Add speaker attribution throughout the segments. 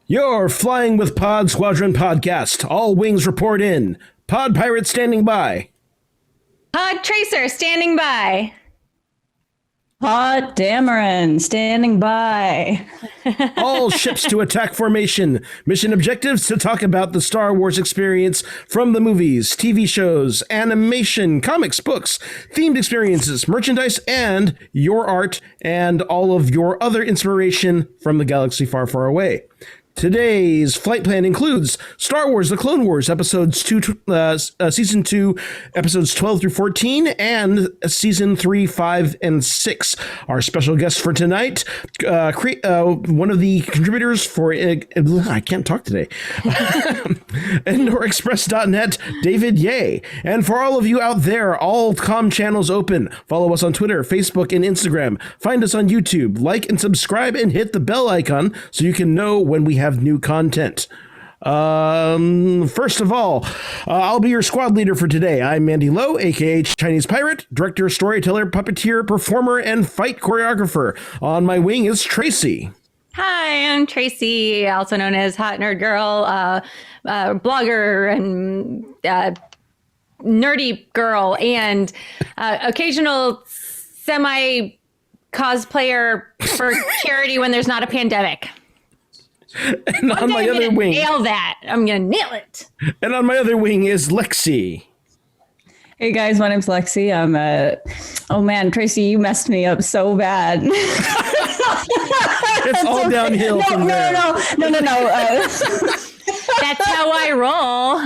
Speaker 1: You're Flying with Pod Squadron podcast. All wings report in. Pod Pirate standing by.
Speaker 2: Pod Tracer standing by.
Speaker 3: Pod Dameron standing by.
Speaker 1: All ships to attack formation. Mission objectives to talk about the Star Wars experience from the movies, TV shows, animation, comics, books, themed experiences, merchandise, and your art, and all of your other inspiration from the galaxy far, far away. Today's flight plan includes Star Wars: The Clone Wars Season 2, episodes 12 through 14, and Season 3, 5, and 6. Our special guest for tonight, one of the contributors for, I can't talk today, EndorExpress.net, David Ye. And for all of you out there, all comm channels open. Follow us on Twitter, Facebook, and Instagram. Find us on YouTube. Like and subscribe and hit the bell icon so you can know when we have new content. First of all, I'll be your squad leader for today. I'm Mandy Lowe, aka Chinese Pirate, director, storyteller, puppeteer, performer, and fight choreographer. On my wing is Tracy.
Speaker 2: Hi, I'm Tracy, also known as Hot Nerd Girl, blogger and nerdy girl, and occasional semi cosplayer for charity when there's not a pandemic.
Speaker 1: And on my other wing,
Speaker 2: nail that. I'm gonna nail it.
Speaker 1: And on my other wing is Lexi.
Speaker 3: Hey guys, my name's Lexi. I'm oh man, Tracy, you messed me up so bad.
Speaker 1: It's all downhill from there.
Speaker 3: No.
Speaker 2: That's how I roll.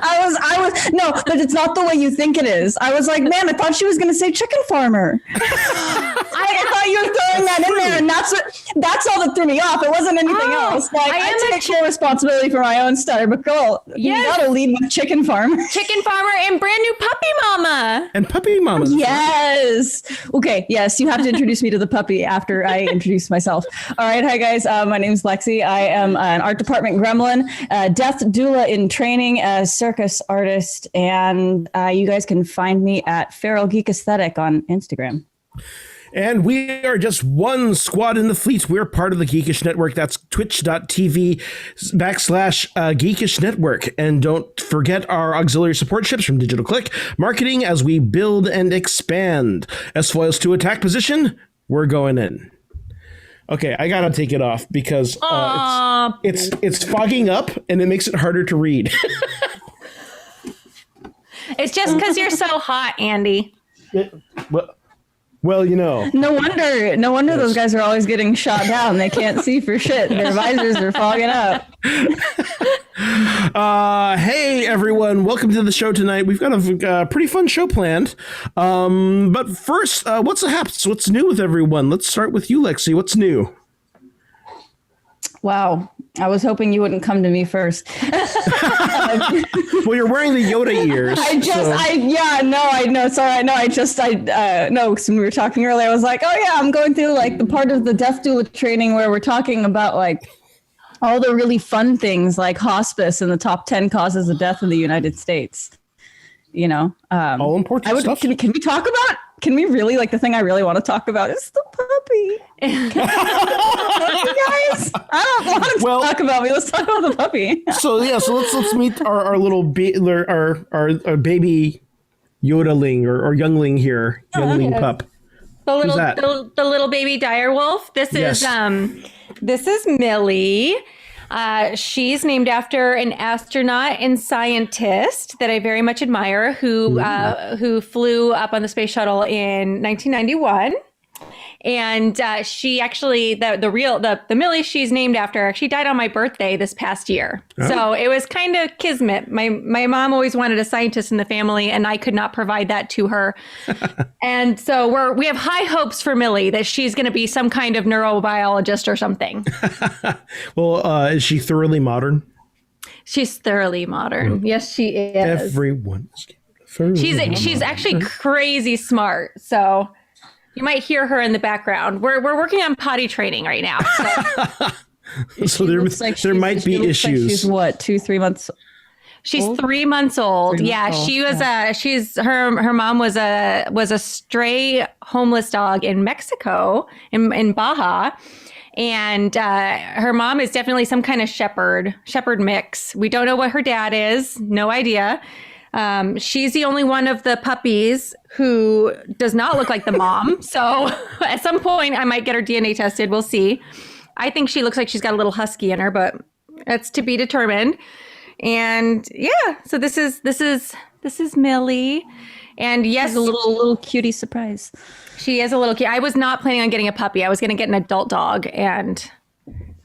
Speaker 3: I was no, but it's not the way you think it is. I was like, man, I thought she was gonna say chicken farmer. I thought you were throwing that in there, and that's all that threw me off. It wasn't anything else. Like I take full responsibility for my own stutter, but girl, you gotta lead with chicken farmer.
Speaker 2: Chicken farmer and brand new puppy mama.
Speaker 1: And puppy mama.
Speaker 3: Yes. Okay. Yes, you have to introduce me to the puppy after I introduce myself. All right. Hi guys. My name's Lexi. I am an art department gremlin, death doula in training as circus artist, and you guys can find me at Feral Geek Aesthetic on Instagram.
Speaker 1: And we are just one squad in the fleet. We're part of the Geekish Network. That's twitch.tv/Geekish Network. And don't forget our auxiliary support ships from Digital Click Marketing as we build and expand. S-foils to attack position. We're going in. Okay, I gotta take it off because it's fogging up and it makes it harder to read.
Speaker 2: It's just because you're so hot, Andy.
Speaker 1: Well, you know.
Speaker 3: No wonder those guys are always getting shot down. They can't see for shit. Their visors are fogging up.
Speaker 1: Hey, everyone. Welcome to the show tonight. We've got a pretty fun show planned. But first, what's new with everyone? Let's start with you, Lexi. What's new?
Speaker 3: Wow. I was hoping you wouldn't come to me first.
Speaker 1: Well, you're wearing the Yoda ears.
Speaker 3: I know. Sorry. No, so when we were talking earlier, I was like, oh yeah, I'm going through like the part of the death doula training where we're talking about like all the really fun things like hospice and the top 10 causes of death in the United States. You know,
Speaker 1: all important stuff.
Speaker 3: Can we talk about? Can we really the thing I really want to talk about is the puppy? Guys, I don't want to talk about me. Let's talk about the puppy.
Speaker 1: So let's meet our little our baby Yodeling or youngling here, youngling pup.
Speaker 2: The little baby direwolf. This is Millie. She's named after an astronaut and scientist that I very much admire who flew up on the space shuttle in 1991. And she actually, the Millie she's named after actually died on my birthday this past year. Oh. So it was kind of kismet. My mom always wanted a scientist in the family, and I could not provide that to her. And so we have high hopes for Millie that she's going to be some kind of neurobiologist or something.
Speaker 1: Well, is she thoroughly modern?
Speaker 2: She's thoroughly modern. Mm. Yes, she is.
Speaker 1: Everyone.
Speaker 2: She's actually crazy smart. So you might hear her in the background. We're working on potty training right now. So,
Speaker 1: so there might be issues.
Speaker 3: Like she's what, 2-3 months?
Speaker 2: She's 3 months old. Yeah, she was her mom was a stray homeless dog in Mexico, in Baja. And her mom is definitely some kind of shepherd mix. We don't know what her dad is. No idea. She's the only one of the puppies who does not look like the mom. So at some point I might get her DNA tested. We'll see. I think she looks like she's got a little husky in her, but that's to be determined. And yeah, so this is Millie. And yes,
Speaker 3: a little cutie surprise.
Speaker 2: She is a little cute. I was not planning on getting a puppy. I was going to get an adult dog, and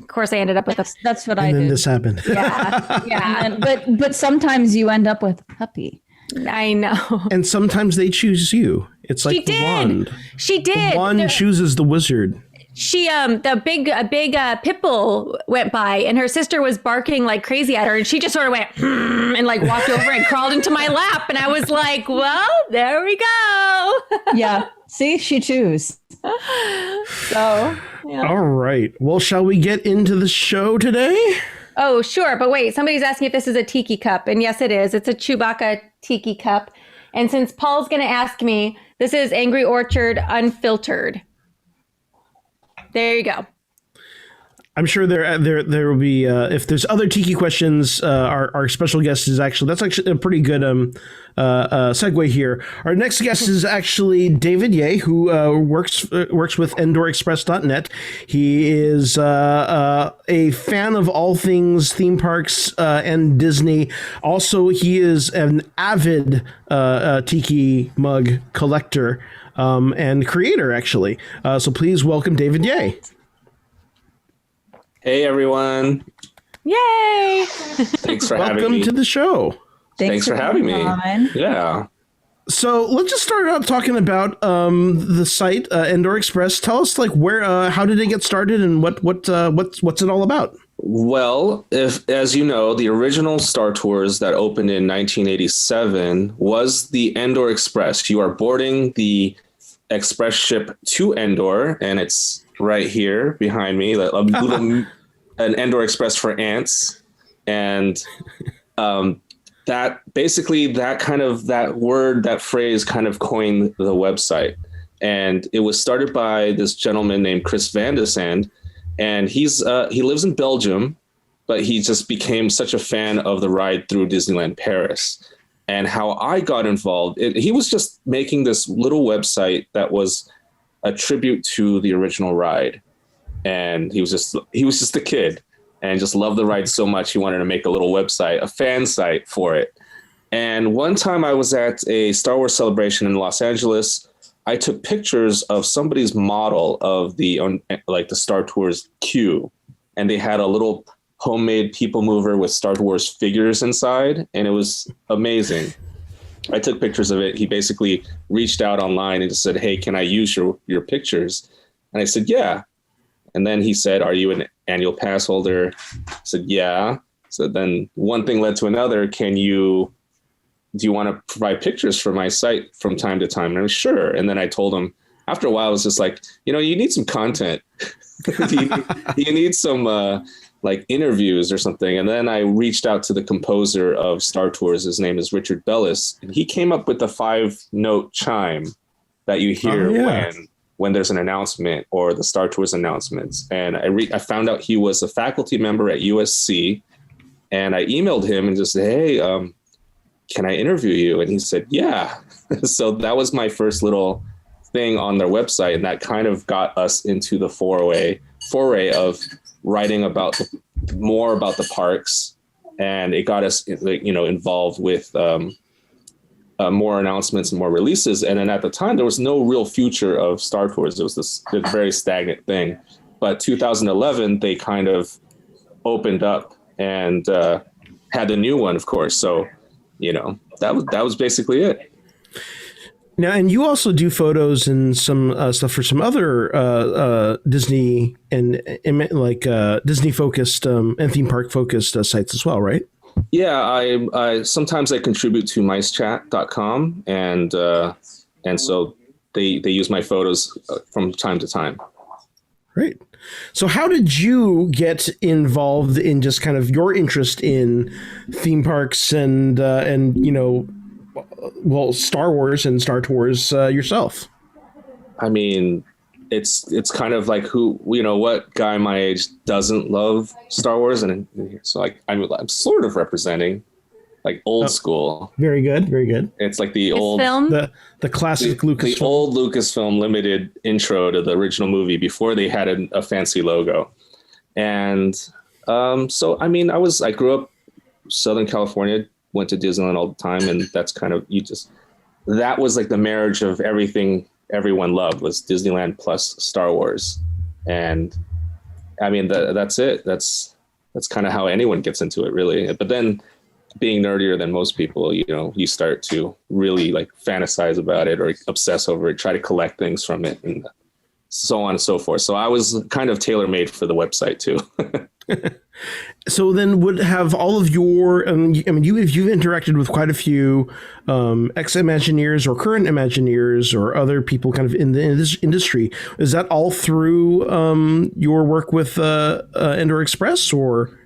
Speaker 2: of course, I ended up with
Speaker 3: That's what I did.
Speaker 1: And then this happened.
Speaker 2: Yeah.
Speaker 3: But sometimes you end up with a puppy.
Speaker 2: I know.
Speaker 1: And sometimes they choose you. It's like the wand.
Speaker 2: She did.
Speaker 1: The wand chooses the wizard.
Speaker 2: She a big pit bull went by, and her sister was barking like crazy at her, and she just sort of went and like walked over and crawled into my lap, and I was like, well, there we go.
Speaker 3: Yeah. See, she chose.
Speaker 2: So, yeah.
Speaker 1: All right. Well, shall we get into the show today?
Speaker 2: Oh, sure. But wait, somebody's asking if this is a tiki cup, and yes, it is. It's a Chewbacca tiki cup. And since Paul's going to ask me, this is Angry Orchard Unfiltered. There you go.
Speaker 1: I'm sure there will be if there's other tiki questions. Our special guest is that's actually a pretty good segue here. Our next guest is actually David Ye, who works with EndorExpress.net. He is a fan of all things theme parks and Disney. Also, he is an avid tiki mug collector and creator, actually. So please welcome David Ye.
Speaker 4: Hey, everyone.
Speaker 2: Yay!
Speaker 4: Thanks for having me.
Speaker 1: Welcome to the show.
Speaker 4: Thanks for having me. Yeah.
Speaker 1: So let's just start out talking about the site, EndorExpress. Tell us, like, where, how did it get started, and what's it all about?
Speaker 4: Well, as you know, the original Star Tours that opened in 1987 was the EndorExpress. You are boarding the express ship to Endor, and it's right here behind me, an EndorExpress for ants. And that phrase kind of coined the website. And it was started by this gentleman named Chris Van de Sande. And he lives in Belgium, but he just became such a fan of the ride through Disneyland Paris. And how I got involved, he was just making this little website that was a tribute to the original ride. And he was just a kid and just loved the ride so much he wanted to make a little website, a fan site for it. And one time I was at a Star Wars celebration in Los Angeles. I took pictures of somebody's model of the Star Tours queue, and they had a little homemade people mover with Star Wars figures inside, and it was amazing. I took pictures of it. He basically reached out online and just said, "Hey, can I use your pictures?" And I said, "Yeah." And then he said, "Are you an annual pass holder?" I said, "Yeah." So then one thing led to another. Do you want to provide pictures for my site from time to time? And I was sure. And then I told him, after a while, I was just like, you need some content. you need some interviews or something. And then I reached out to the composer of Star Tours. His name is Richard Bellis. And he came up with the 5-note chime that you hear when there's an announcement or the Star Tours announcements. And I found out he was a faculty member at USC. And I emailed him and just said, "Hey, can I interview you?" And he said, "Yeah." So that was my first little thing on their website. And that kind of got us into the foray of writing more about the parks. And it got us, involved with more announcements and more releases. And then at the time, there was no real future of Star Tours. It was this very stagnant thing. But 2011, they kind of opened up and had a new one, of course. So, that was basically it.
Speaker 1: Now, and you also do photos and some stuff for some other Disney and Disney focused and theme park focused sites as well, right?
Speaker 4: Yeah, I sometimes I contribute to micechat.com, and so they use my photos from time to time.
Speaker 1: Great. So how did you get involved in just kind of your interest in theme parks and Star Wars and Star Tours yourself?
Speaker 4: I mean, it's kind of like what guy my age doesn't love Star Wars, and so like I'm sort of representing like old school.
Speaker 1: Very good, very good.
Speaker 4: It's like the old
Speaker 2: film,
Speaker 1: the classic Lucasfilm,
Speaker 4: the old Lucasfilm limited intro to the original movie before they had a fancy logo, and so I mean I grew up Southern California, went to Disneyland all the time, and that's kind of that was like the marriage of everything everyone loved was Disneyland plus Star Wars, and I mean that's it. That's kind of how anyone gets into it, really. But then, being nerdier than most people, you start to really like fantasize about it or obsess over it, try to collect things from it, and so on and so forth. So I was kind of tailor-made for the website too.
Speaker 1: So then would have all of your, you've interacted with quite a few ex-Imagineers or current Imagineers or other people kind of in this industry. Is that all through your work with EndorExpress, or?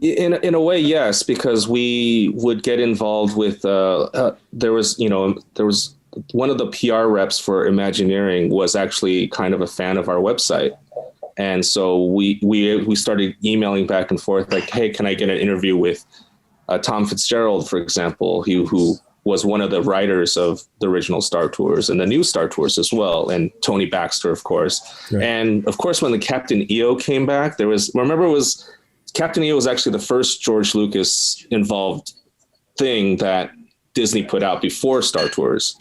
Speaker 4: In a way, yes, because we would get involved with, there was one of the PR reps for Imagineering was actually kind of a fan of our website. And so we started emailing back and forth like, hey, can I get an interview with Tom Fitzgerald, for example, who was one of the writers of the original Star Tours and the new Star Tours as well. And Tony Baxter, of course. Right. And of course, when the Captain EO came back, Captain EO was actually the first George Lucas involved thing that Disney put out before Star Tours.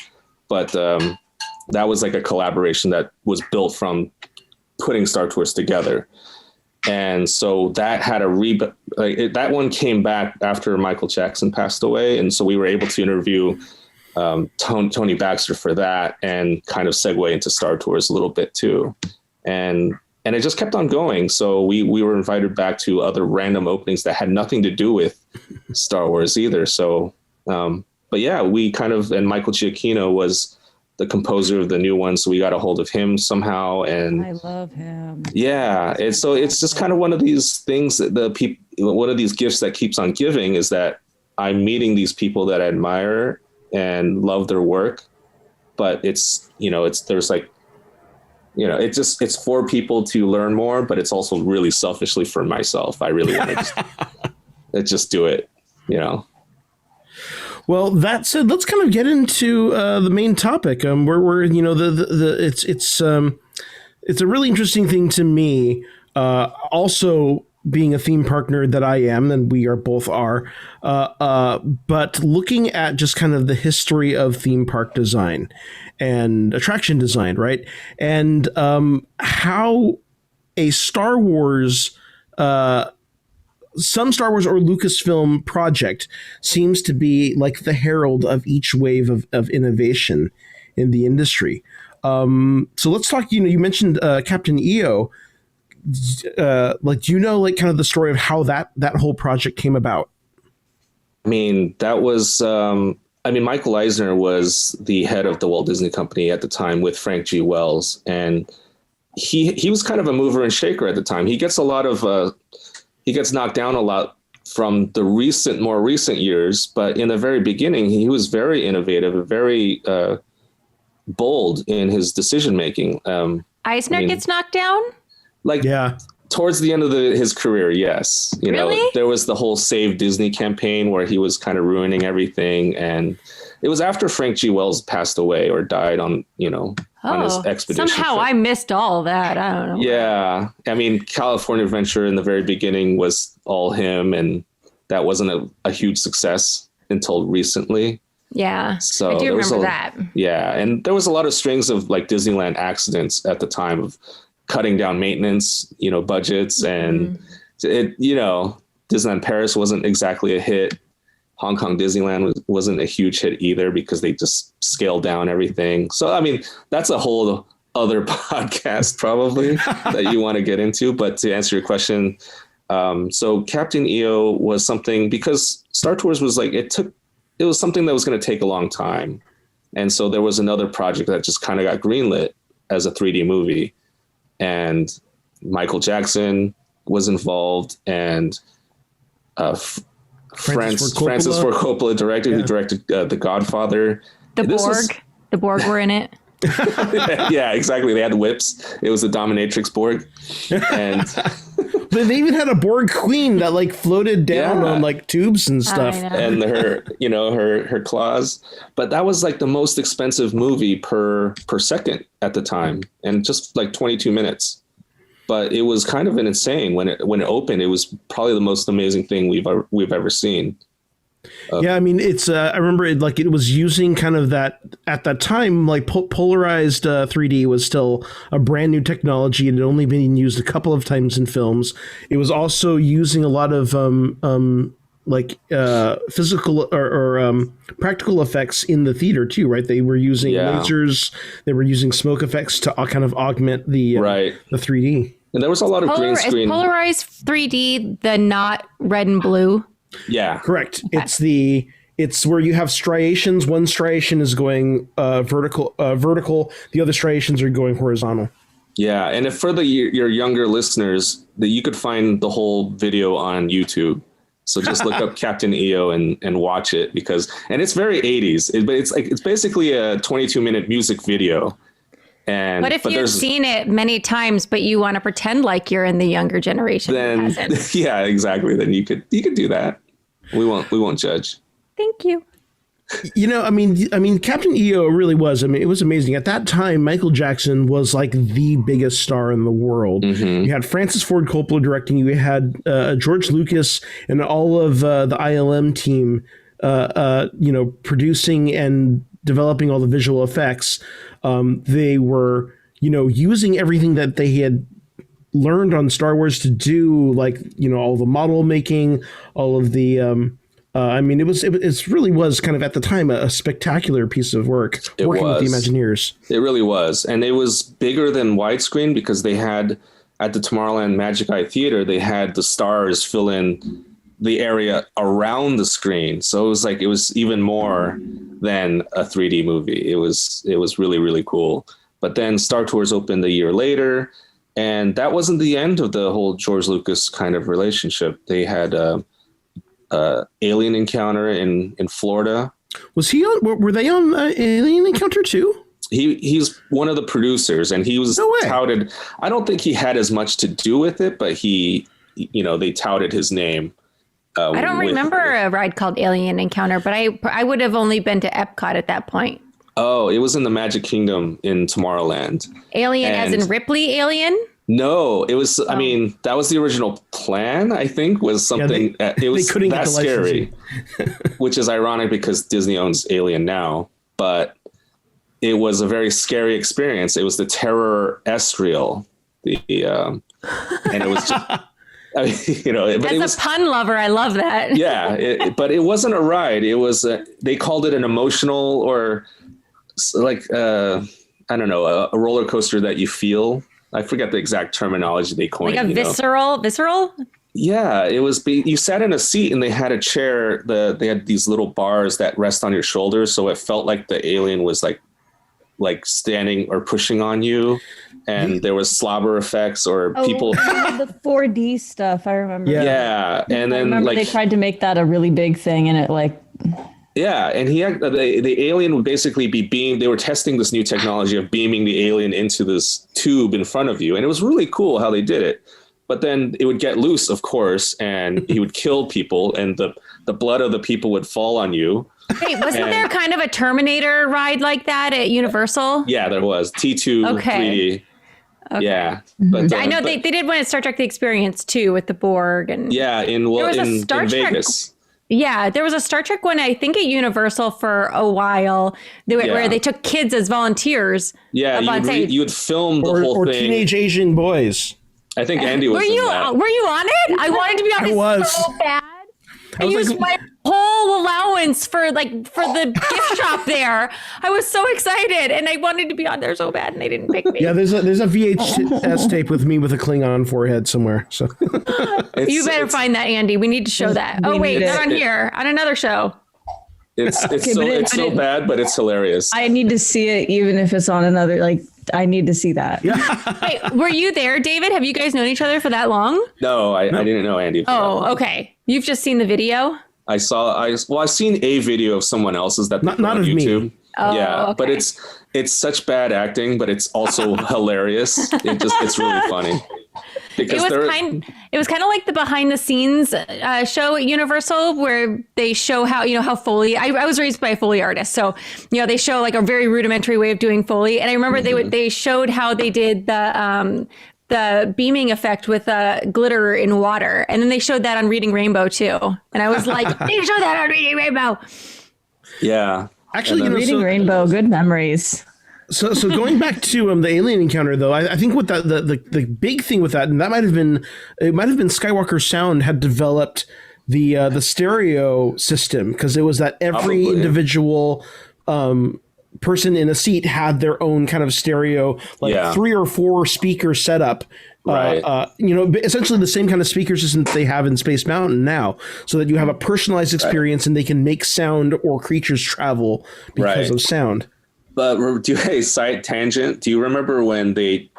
Speaker 4: But that was like a collaboration that was built from putting Star Tours together. And so that had that one came back after Michael Jackson passed away. And so we were able to interview Tony Baxter for that and kind of segue into Star Tours a little bit too. And it just kept on going. So we were invited back to other random openings that had nothing to do with Star Wars either. So, but yeah, and Michael Giacchino was the composer of the new one. So we got a hold of him somehow. And
Speaker 5: I love him.
Speaker 4: Yeah. It's just kind of one of these things that one of these gifts that keeps on giving is that I'm meeting these people that I admire and love their work, but it's for people to learn more, but it's also really selfishly for myself. I really want to just do it,
Speaker 1: Well, that said, let's kind of get into the main topic. It's a really interesting thing to me. Also, being a theme park nerd that I am, and we both are, but looking at just kind of the history of theme park design and attraction design, right? And how a Star Wars, some Star Wars or Lucasfilm project seems to be like the herald of each wave of innovation in the industry. So let's talk, you mentioned Captain EO. Do you know kind of the story of how that whole project came about?
Speaker 4: I mean, that was, Michael Eisner was the head of the Walt Disney Company at the time with Frank G. Wells. And he was kind of a mover and shaker at the time. He gets he gets knocked down a lot from the more recent years, but in the very beginning, he was very innovative and very bold in his decision-making.
Speaker 2: Eisner gets knocked down?
Speaker 4: Towards the end of his career, yes.
Speaker 2: Really?
Speaker 4: There was the whole Save Disney campaign where he was kind of ruining everything. And it was after Frank G. Wells passed away or died on his expedition.
Speaker 2: Somehow I missed all that. I don't know.
Speaker 4: Yeah. California Adventure in the very beginning was all him, and that wasn't a huge success until recently.
Speaker 2: Yeah.
Speaker 4: So
Speaker 2: I do remember that.
Speaker 4: Yeah. And there was a lot of strings of Disneyland accidents at the time of cutting down maintenance, budgets, and Disneyland Paris wasn't exactly a hit. Hong Kong Disneyland wasn't a huge hit either because they just scaled down everything. So, that's a whole other podcast probably that you want to get into. But to answer your question, so Captain EO was something, because Star Tours was it was something that was going to take a long time. And so there was another project that just kind of got greenlit as a 3D movie. And Michael Jackson was involved, and Francis Ford Coppola directed, who directed The Godfather.
Speaker 2: The Borg were in it.
Speaker 4: Yeah, exactly. They had whips. It was the dominatrix Borg, and
Speaker 1: they even had a Borg queen that like floated down on like tubes and stuff,
Speaker 4: and her claws. But that was like the most expensive movie per second at the time, and just like 22 minutes. But it was kind of insane when it opened. It was probably the most amazing thing we've ever seen.
Speaker 1: Yeah, I mean, it's. I remember it was using kind of that at that time, like polarized 3D was still a brand new technology, and it had only been used a couple of times in films. It was also using a lot of physical or practical effects in the theater too, right? They were using lasers, they were using smoke effects to kind of augment the 3D.
Speaker 4: And there was a lot of green screen.
Speaker 2: Is polarized 3D the not red and blue?
Speaker 4: Yeah,
Speaker 1: correct. Okay. It's where you have striations. One striation is going vertical. The other striations are going horizontal.
Speaker 4: Yeah, and if for your younger listeners, that you could find the whole video on YouTube. So just look up Captain EO and watch it and it's very 80s. It's basically a 22-minute music video. And
Speaker 2: what if you've seen it many times, but you want to pretend like you're in the younger generation?
Speaker 4: Then yeah, exactly. Then you could do that. We won't judge.
Speaker 2: Thank you.
Speaker 1: I mean, Captain EO really was. I mean, it was amazing. At that time, Michael Jackson was like the biggest star in the world. Mm-hmm. You had Francis Ford Coppola directing. You had George Lucas and all of the ILM team, producing and developing all the visual effects. They were, using everything that they had learned on Star Wars to do, like, all the model making, all of the, it really was kind of at the time a spectacular piece of work working with the Imagineers.
Speaker 4: It really was. And it was bigger than widescreen because they had at the Tomorrowland Magic Eye Theater, they had the stars fill in the area around the screen. So it was even more than a 3D movie. It was really, really cool. But then Star Tours opened a year later, and that wasn't the end of the whole George Lucas kind of relationship. They had a Alien Encounter in Florida.
Speaker 1: Was he on? Were they on Alien Encounter too?
Speaker 4: He's one of the producers, and he was touted. I don't think he had as much to do with it, but they touted his name.
Speaker 2: I don't remember a ride called Alien Encounter, but I would have only been to Epcot at that point.
Speaker 4: Oh, it was in the Magic Kingdom in Tomorrowland.
Speaker 2: Alien as in Ripley Alien?
Speaker 4: No, it was, I mean, that was the original plan, I think, was something, it was that scary, which is ironic because Disney owns Alien now, but it was a very scary experience. It was the Terror-estrial, and it was just...
Speaker 2: As a pun lover, I love that.
Speaker 4: Yeah, but it wasn't a ride. It was they called it an emotional or I don't know, a roller coaster that you feel. I forget the exact terminology they coined.
Speaker 2: Like a visceral.
Speaker 4: Yeah, it was. You sat in a seat and they had a chair. They had these little bars that rest on your shoulders, so it felt like the alien was like standing or pushing on you. And there was slobber effects or people.
Speaker 3: The 4D stuff, I remember.
Speaker 4: Yeah. And then
Speaker 3: they tried to make that a really big thing, and it
Speaker 4: Yeah, and the alien would basically be beamed. They were testing this new technology of beaming the alien into this tube in front of you, and it was really cool how they did it. But then it would get loose, of course, and he would kill people, and the blood of the people would fall on you.
Speaker 2: Wait, wasn't there kind of a Terminator ride like that at Universal?
Speaker 4: Yeah, there was. T2 3D. Okay. Yeah,
Speaker 2: but I know they did one at Star Trek: The Experience too with the Borg and
Speaker 4: in Vegas.
Speaker 2: Yeah, there was a Star Trek one I think at Universal for a while where they took kids as volunteers.
Speaker 4: Yeah, you would film the whole thing. Or
Speaker 1: teenage Asian boys.
Speaker 4: I think Andy was.
Speaker 2: Were you on it? I wanted to be on it so bad. I used my whole allowance for the gift shop there. I was so excited, and I wanted to be on there so bad, and they didn't pick me.
Speaker 1: Yeah, there's a VHS tape with me with a Klingon forehead somewhere. So
Speaker 2: you better find that, Andy. We need to show that. Oh wait, not on here, on another show.
Speaker 4: It's so bad, but it's hilarious.
Speaker 3: I need to see it, even if it's on another need to see that.
Speaker 2: Hey, were you there, David? Have you guys known each other for that long?
Speaker 4: No, I didn't know Andy.
Speaker 2: Oh, okay. You've just seen the video?
Speaker 4: I've seen a video of someone else's that
Speaker 1: not
Speaker 4: on
Speaker 1: of
Speaker 4: YouTube.
Speaker 1: me.
Speaker 2: Oh,
Speaker 4: Yeah,
Speaker 2: okay.
Speaker 4: but it's such bad acting, but it's also hilarious. It's really funny. Because
Speaker 2: It was kind of like the behind the scenes show at Universal where they show how Foley. I was raised by a Foley artist, so they show like a very rudimentary way of doing Foley. And I remember they showed how they did the beaming effect with glitter in water, and then they showed that on Reading Rainbow too. And I was like, they showed that on Reading Rainbow.
Speaker 4: Yeah,
Speaker 1: Actually,
Speaker 3: Reading Rainbow, good memories.
Speaker 1: So going back to the alien encounter, though, I think with that the big thing with that, and that might have been Skywalker Sound had developed the stereo system, because it was that every
Speaker 4: Probably.
Speaker 1: individual person in a seat had their own kind of stereo, like 3 or 4 speaker setup.
Speaker 4: Right.
Speaker 1: Essentially the same kind of speaker system that they have in Space Mountain now, so that you have a personalized experience and they can make sound or creatures travel because of sound.
Speaker 4: But side tangent, do you remember when they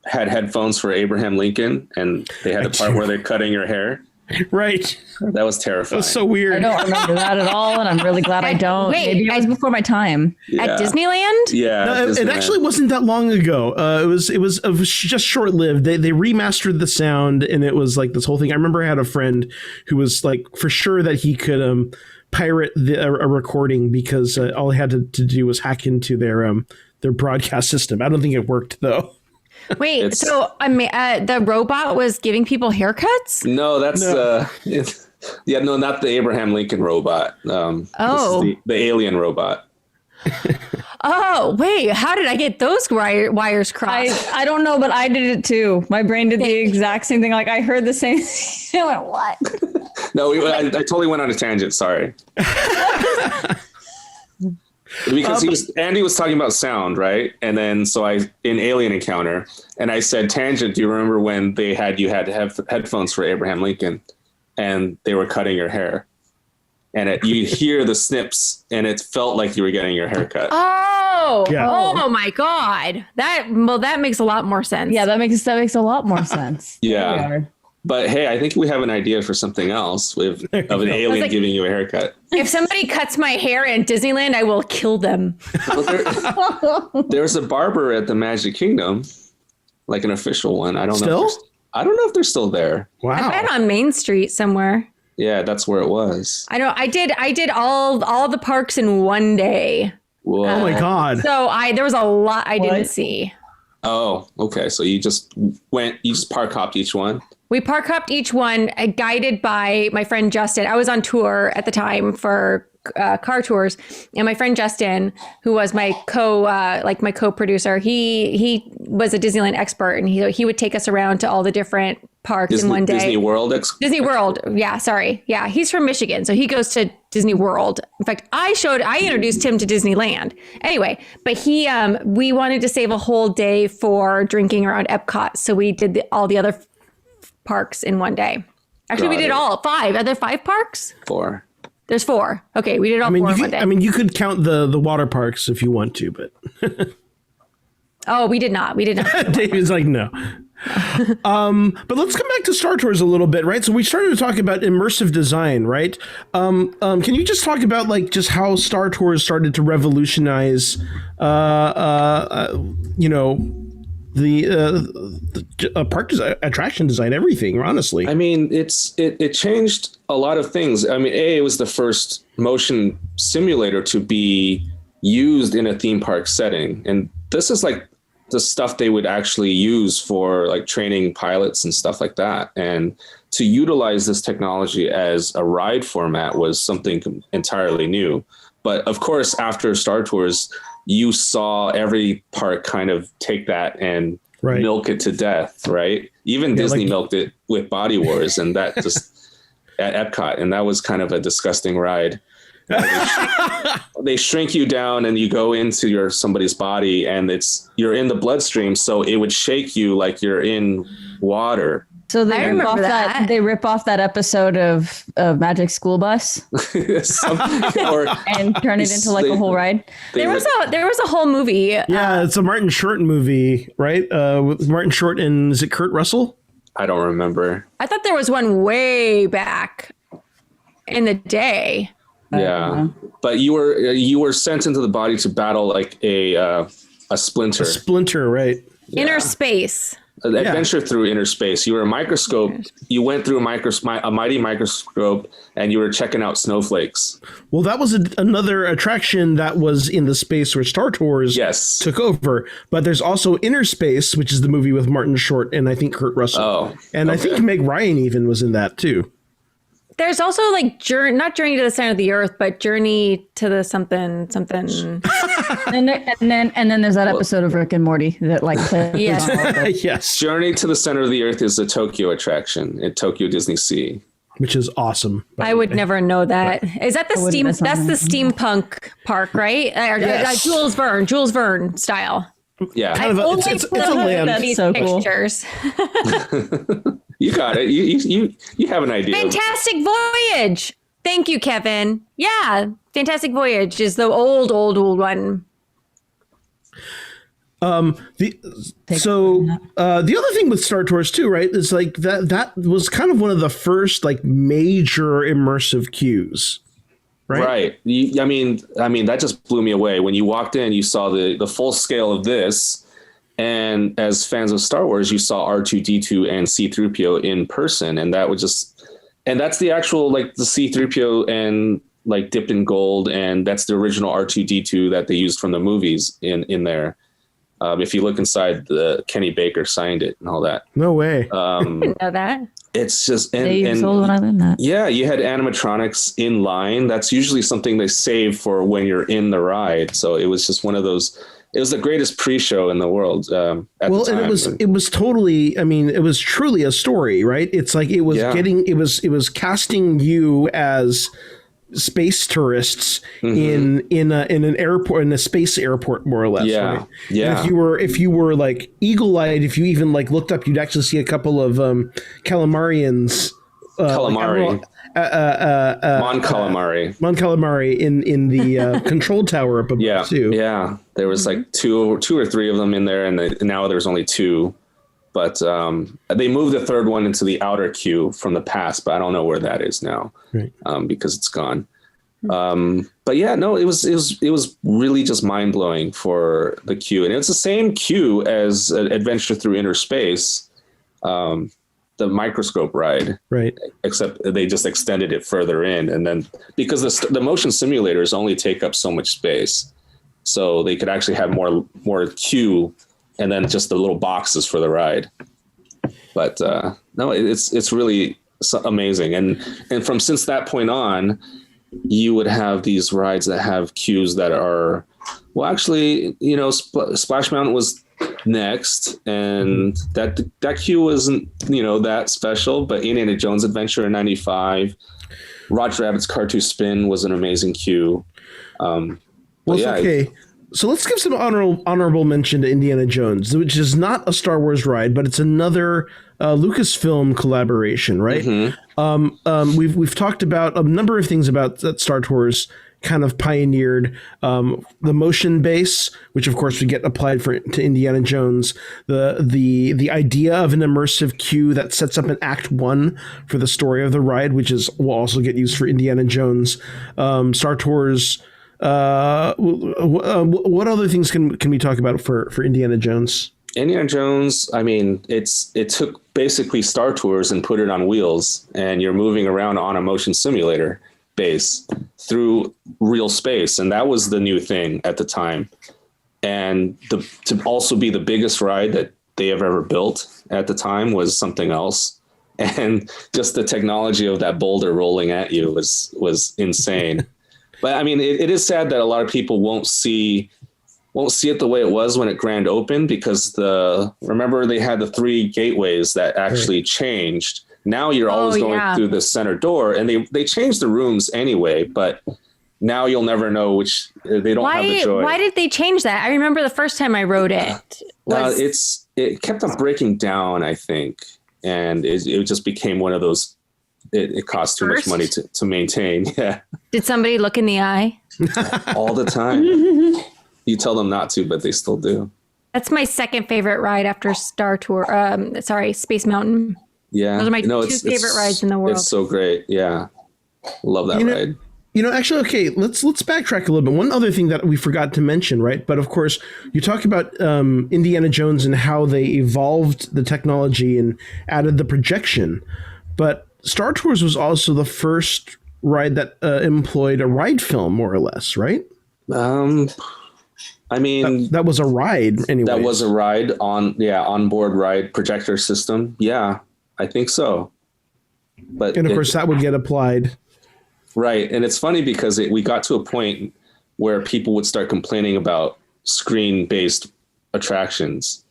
Speaker 4: had headphones for Abraham Lincoln and they had a part where they're cutting your hair?
Speaker 1: Right.
Speaker 4: That was terrifying.
Speaker 1: That's so weird.
Speaker 3: I don't remember that at all, and I'm really glad I don't. Maybe it was before my time.
Speaker 2: At Disneyland?
Speaker 4: Yeah.
Speaker 1: No, it actually wasn't that long ago. It was just short lived. They remastered the sound, and it was like this whole thing. I remember I had a friend who was like for sure that he could pirate a recording, because all he had to do was hack into their broadcast system. I don't think it worked though.
Speaker 2: Wait, so the robot was giving people haircuts?
Speaker 4: No, that's not the Abraham Lincoln robot. This is the alien robot.
Speaker 2: Oh, wait, how did I get those wires crossed?
Speaker 3: I don't know, but I did it too. My brain did the exact same thing. Like I heard the same thing. I went, what?
Speaker 4: No, I totally went on a tangent. Sorry. Because Andy was talking about sound, right? And then in Alien Encounter, and I said, tangent, do you remember when you had to have headphones for Abraham Lincoln and they were cutting your hair? And you hear the snips and it felt like you were getting your hair cut.
Speaker 2: Oh,
Speaker 1: yeah.
Speaker 2: Oh my God. That makes a lot more sense.
Speaker 3: Yeah, that makes a lot more sense.
Speaker 4: Yeah. But hey, I think we have an idea for something else of an alien giving you a haircut.
Speaker 2: If somebody cuts my hair in Disneyland, I will kill them.
Speaker 4: Well, there's a barber at the Magic Kingdom, like an official one. I don't know. I don't know if they're still there.
Speaker 1: Wow.
Speaker 2: I bet on Main Street somewhere.
Speaker 4: Yeah, that's where it was.
Speaker 2: I know. I did all the parks in one day.
Speaker 4: Whoa.
Speaker 1: Oh my God.
Speaker 2: So there was a lot I didn't see.
Speaker 4: Oh, okay. So you just park hopped each one?
Speaker 2: We park hopped each one, guided by my friend Justin. I was on tour at the time for car tours, and my friend Justin, who was my co-producer, he was a Disneyland expert, and he would take us around to all the different parks in one day.
Speaker 4: Disney World?
Speaker 2: Disney World. Yeah, sorry. Yeah, he's from Michigan, so he goes to Disney World. In fact, I introduced him to Disneyland. Anyway, but we wanted to save a whole day for drinking around Epcot, so we did all the other parks in one day. Actually, we did all 5. Are there 5 parks?
Speaker 4: 4.
Speaker 2: There's 4. Okay, we did all 4 in one day.
Speaker 1: I mean, you could count the water parks if you want to, but
Speaker 2: oh, we did not.
Speaker 1: David's like, no. But let's come back to Star Tours a little bit, right? So we started to talk about immersive design, right? Can you just talk about like just how Star Tours started to revolutionize, the park design, attraction design, everything, honestly?
Speaker 4: I mean, it changed a lot of things. I mean, it was the first motion simulator to be used in a theme park setting. And this is like the stuff they would actually use for like training pilots and stuff like that. And to utilize this technology as a ride format was something entirely new. But of course, after Star Tours, you saw every park kind of take that and milk it to death, right? Even Disney milked it with Body Wars, and that just at Epcot, and that was kind of a disgusting ride. They shrink you down and you go into somebody's body, and you're in the bloodstream, so it would shake you like you're in water,
Speaker 3: So they
Speaker 2: I
Speaker 3: rip
Speaker 2: remember
Speaker 3: off
Speaker 2: that.
Speaker 3: they rip off that episode of Magic School Bus and turn it into like a whole ride.
Speaker 2: There was a whole movie.
Speaker 1: Yeah, it's a Martin Short movie, right? With Martin Short and is it Kurt Russell?
Speaker 4: I don't remember.
Speaker 2: I thought there was one way back in the day.
Speaker 4: Yeah, but you were sent into the body to battle like a splinter.
Speaker 1: A splinter, right?
Speaker 4: Yeah.
Speaker 2: Inner space.
Speaker 4: Adventure through inner space. You were a microscope. You went through a mighty microscope, and you were checking out snowflakes.
Speaker 1: Well, that was another attraction that was in the space where Star Tours took over. But there's also Inner Space, which is the movie with Martin Short and I think Kurt Russell.
Speaker 4: Oh,
Speaker 1: and I think Meg Ryan even was in that too.
Speaker 2: There's also like not Journey to the Center of the Earth, but Journey to the something.
Speaker 3: and then there's that episode of Rick and Morty that like
Speaker 1: yes.
Speaker 4: Journey to the Center of the Earth is a Tokyo attraction at Tokyo Disney Sea,
Speaker 1: which is awesome.
Speaker 2: I would never know that. Is that the That's the steampunk park, right?
Speaker 1: Yes.
Speaker 2: Jules Verne style.
Speaker 4: Yeah,
Speaker 1: kind of it's a land.
Speaker 3: That's so cool.
Speaker 2: Pictures.
Speaker 4: You got it. You have an idea.
Speaker 2: Fantastic Voyage. Thank you, Kevin. Yeah, Fantastic Voyage is the old one.
Speaker 1: The other thing with Star Tours too, right, is like that was kind of one of the first like major immersive queues. Right.
Speaker 4: I mean, that just blew me away. When you walked in, you saw the full scale of this. And as fans of Star Wars, you saw R2-D2 and C-3PO in person. And that's the actual, like the C-3PO and like dipped in gold. And that's the original R2-D2 that they used from the movies in there. If you look inside, Kenny Baker signed it and all that.
Speaker 1: No way.
Speaker 2: I didn't know that.
Speaker 4: It's just,
Speaker 3: when I learned that.
Speaker 4: Yeah, you had animatronics in line. That's usually something they save for when you're in the ride. So it was just one of those. It was the greatest pre-show in the world. At the time.
Speaker 1: And it was totally. I mean, it was truly a story, right? It's like it was it was casting you as space tourists in an airport, in a space airport, more or less.
Speaker 4: Yeah,
Speaker 1: right?
Speaker 4: yeah.
Speaker 1: And if you were like eagle-eyed, if you even like looked up, you'd actually see a couple of calamarians.
Speaker 4: Calamari. Mon
Speaker 1: Calamari in the control tower up above too.
Speaker 4: Yeah, there was like two or three of them in there, and now there's only two. But they moved the third one into the outer queue from the past, but I don't know where that is now, because it's gone. But yeah, no, it was really just mind blowing for the queue, and it's the same queue as Adventure Through Inner Space. The microscope ride, right? Except they just extended it further in, and then because the motion simulators only take up so much space, so they could actually have more queue, and then just the little boxes for the ride. But no, it's really amazing, and since that point on, you would have these rides that have queues that are, well, actually, Splash Mountain was next, and that queue wasn't that special, but Indiana Jones Adventure in '95, Roger Rabbit's Car 2 Spin was an amazing queue.
Speaker 1: Okay, so let's give some honorable mention to Indiana Jones, which is not a Star Wars ride, but it's another Lucasfilm collaboration, right? We've talked about a number of things about that Star Tours kind of pioneered, the motion base, which of course would get applied to Indiana Jones, the idea of an immersive queue that sets up an act one for the story of the ride, which will also get used for Indiana Jones. Star Tours. What other things can we talk about for Indiana Jones?
Speaker 4: Indiana Jones, I mean, it took basically Star Tours and put it on wheels, and you're moving around on a motion simulator base through real space, and that was the new thing at the time. And to also be the biggest ride that they have ever built at the time was something else. And just the technology of that boulder rolling at you was insane. But I mean, it is sad that a lot of people won't see it the way it was when it grand opened, because remember they had the 3 gateways that actually changed. Now you're always going through the center door, and they changed the rooms anyway, but now you'll never know which. They don't have the joy.
Speaker 2: Why did they change that? I remember the first time I rode it.
Speaker 4: It kept on breaking down, I think. and it just became one of those. It costs too much money to maintain. Yeah.
Speaker 2: Did somebody look in the eye?
Speaker 4: All the time. You tell them not to, but they still do.
Speaker 2: That's my second favorite ride after Star Tour. Space Mountain.
Speaker 4: Yeah.
Speaker 2: Those are my two favorite rides in the world.
Speaker 4: It's so great. Yeah. Love that ride.
Speaker 1: Actually, okay, let's backtrack a little bit. One other thing that we forgot to mention, right? But of course, you talk about Indiana Jones and how they evolved the technology and added the projection. But Star Tours was also the first ride that employed a ride film, more or less, right?
Speaker 4: I mean,
Speaker 1: that was a ride anyway.
Speaker 4: That was a ride onboard ride projector system. Yeah, I think so. But
Speaker 1: of course, that would get applied.
Speaker 4: Right. And it's funny because we got to a point where people would start complaining about screen-based attractions,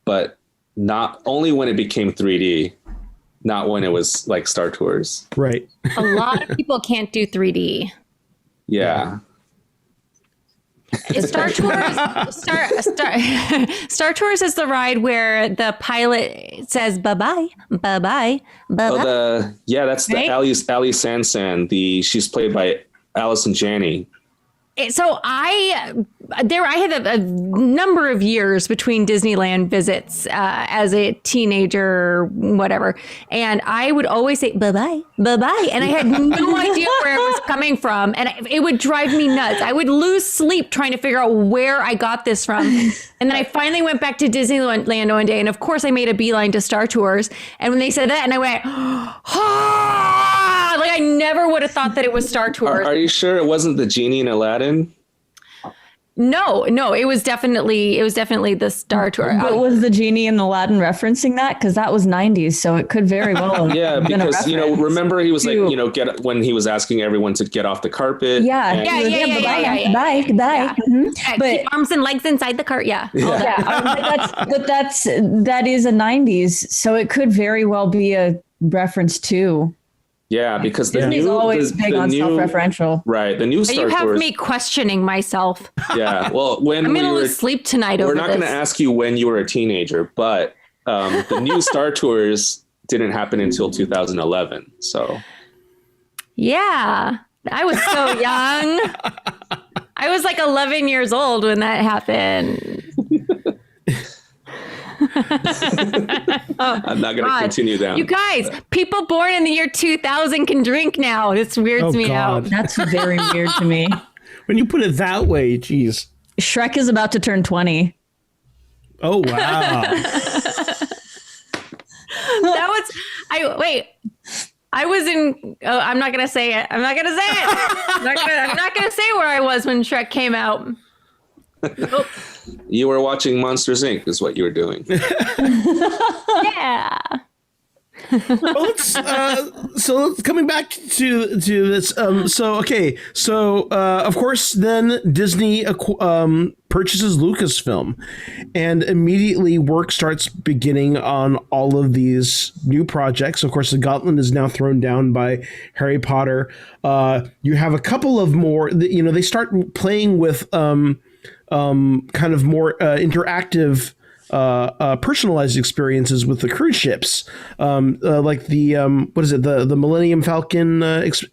Speaker 4: but not only when it became 3D, not when it was like Star Tours.
Speaker 1: Right.
Speaker 2: A lot of people can't do 3D.
Speaker 4: Yeah.
Speaker 2: Star Tours is the ride where the pilot says bye-bye, bye-bye, bye-bye.
Speaker 4: That's right? Ali Sansan. She's played by Allison Janney.
Speaker 2: So I had a number of years between Disneyland visits as a teenager, whatever, and I would always say bye-bye, bye-bye, and I had no idea where it was coming from, and it would drive me nuts. I would lose sleep trying to figure out where I got this from, and then I finally went back to Disneyland one day, and of course I made a beeline to Star Tours, and when they said that, and I went, like I never would have thought that it was Star Tours.
Speaker 4: Are you sure it wasn't the genie in Aladdin?
Speaker 2: No, it was definitely the Star Tour.
Speaker 3: But was the genie in Aladdin referencing that? Because that was 90s, so it could very well.
Speaker 4: Yeah, because remember he was like, when he was asking everyone to get off the carpet.
Speaker 3: Yeah. Bye.
Speaker 2: Mm-hmm. But keep arms and legs inside the cart. Yeah.
Speaker 3: That is a 90s, so it could very well be a reference to.
Speaker 4: Yeah, because
Speaker 3: Disney's always big on self-referential.
Speaker 4: Right, the new Star Tours.
Speaker 2: You have me questioning myself.
Speaker 4: Yeah, well, when
Speaker 2: I'm gonna lose sleep tonight over this.
Speaker 4: We're not going to ask you when you were a teenager, but the new Star Tours didn't happen until 2011. So. Yeah,
Speaker 2: I was so young. I was like 11 years old when that happened.
Speaker 4: I'm not going to continue down.
Speaker 2: You guys, people born in the year 2000 can drink now. This weirds me out.
Speaker 3: That's very weird to me.
Speaker 1: When you put it that way, geez.
Speaker 3: Shrek is about to turn 20.
Speaker 1: Oh, wow.
Speaker 2: I was in, I'm not going to say it. I'm not going to say where I was when Shrek came out.
Speaker 4: Nope. You were watching Monsters, Inc. is what you were doing.
Speaker 2: Yeah.
Speaker 1: Well, so coming back to this. Of course, then Disney purchases Lucasfilm, and immediately work starts beginning on all of these new projects. Of course, the gauntlet is now thrown down by Harry Potter. You have a couple of more. They start playing with kind of more interactive, personalized experiences with the cruise ships, like the the Millennium Falcon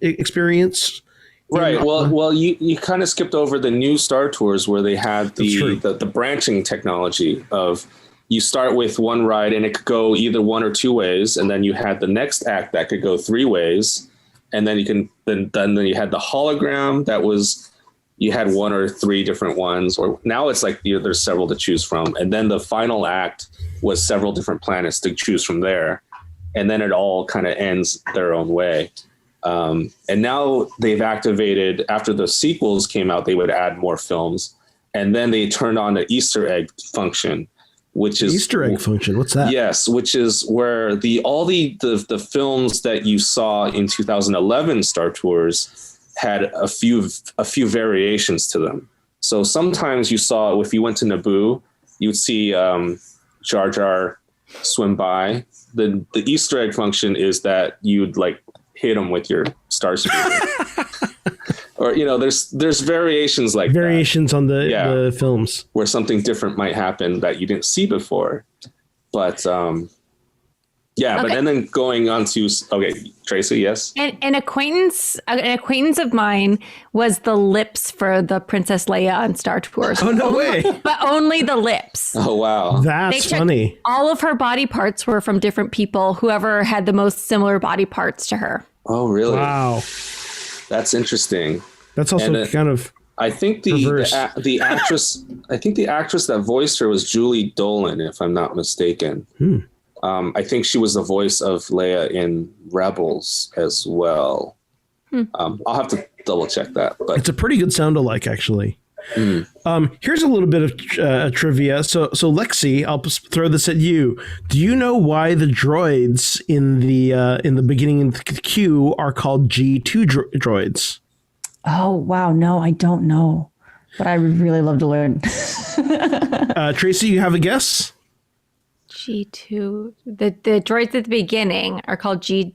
Speaker 1: experience.
Speaker 4: Right. Well, you kind of skipped over the new Star Tours where they had the branching technology of you start with one ride and it could go either one or two ways, and then you had the next act that could go three ways, and then you had the hologram that was. You had one or three different ones, or now it's like there's several to choose from. And then the final act was several different planets to choose from there. And then it all kind of ends their own way. And now they've activated, after the sequels came out, they would add more films. And then they turned on the Easter egg function, which is
Speaker 1: Easter egg function. What's that?
Speaker 4: Yes, which is where all the films that you saw in 2011 Star Tours had a few variations to them. So sometimes you saw, if you went to Naboo, you would see Jar Jar swim by. The Easter egg function is that you'd like hit him with your star speeder. Or there's variations like
Speaker 1: variations on the films
Speaker 4: where something different might happen that you didn't see before. But Yeah,
Speaker 2: Okay.
Speaker 4: but and then going on to Tracy, yes.
Speaker 2: And an acquaintance of mine was the lips for the Princess Leia on Star Tours.
Speaker 1: Oh, no way.
Speaker 2: But only the lips.
Speaker 4: Oh wow,
Speaker 1: That's
Speaker 2: took-
Speaker 1: funny.
Speaker 2: All of her body parts were from different people, whoever had the most similar body parts to her.
Speaker 4: oh really?
Speaker 1: Wow.
Speaker 4: That's interesting.
Speaker 1: That's also
Speaker 4: And,
Speaker 1: kind of
Speaker 4: I think
Speaker 1: Reverse.
Speaker 4: the actress, that voiced her was Julie Dolan, if I'm not mistaken. I think she was the voice of Leia in Rebels as well. I'll have to double check that, but
Speaker 1: it's a pretty good sound alike, actually. Here's a little bit of trivia. So Lexi, I'll throw this at you. Do you know why the droids in the beginning of the queue are called G2 droids?
Speaker 3: Oh, wow. No, I don't know. But I would really love to learn.
Speaker 1: Tracy, you have a guess?
Speaker 2: G2. The droids at the beginning are called G2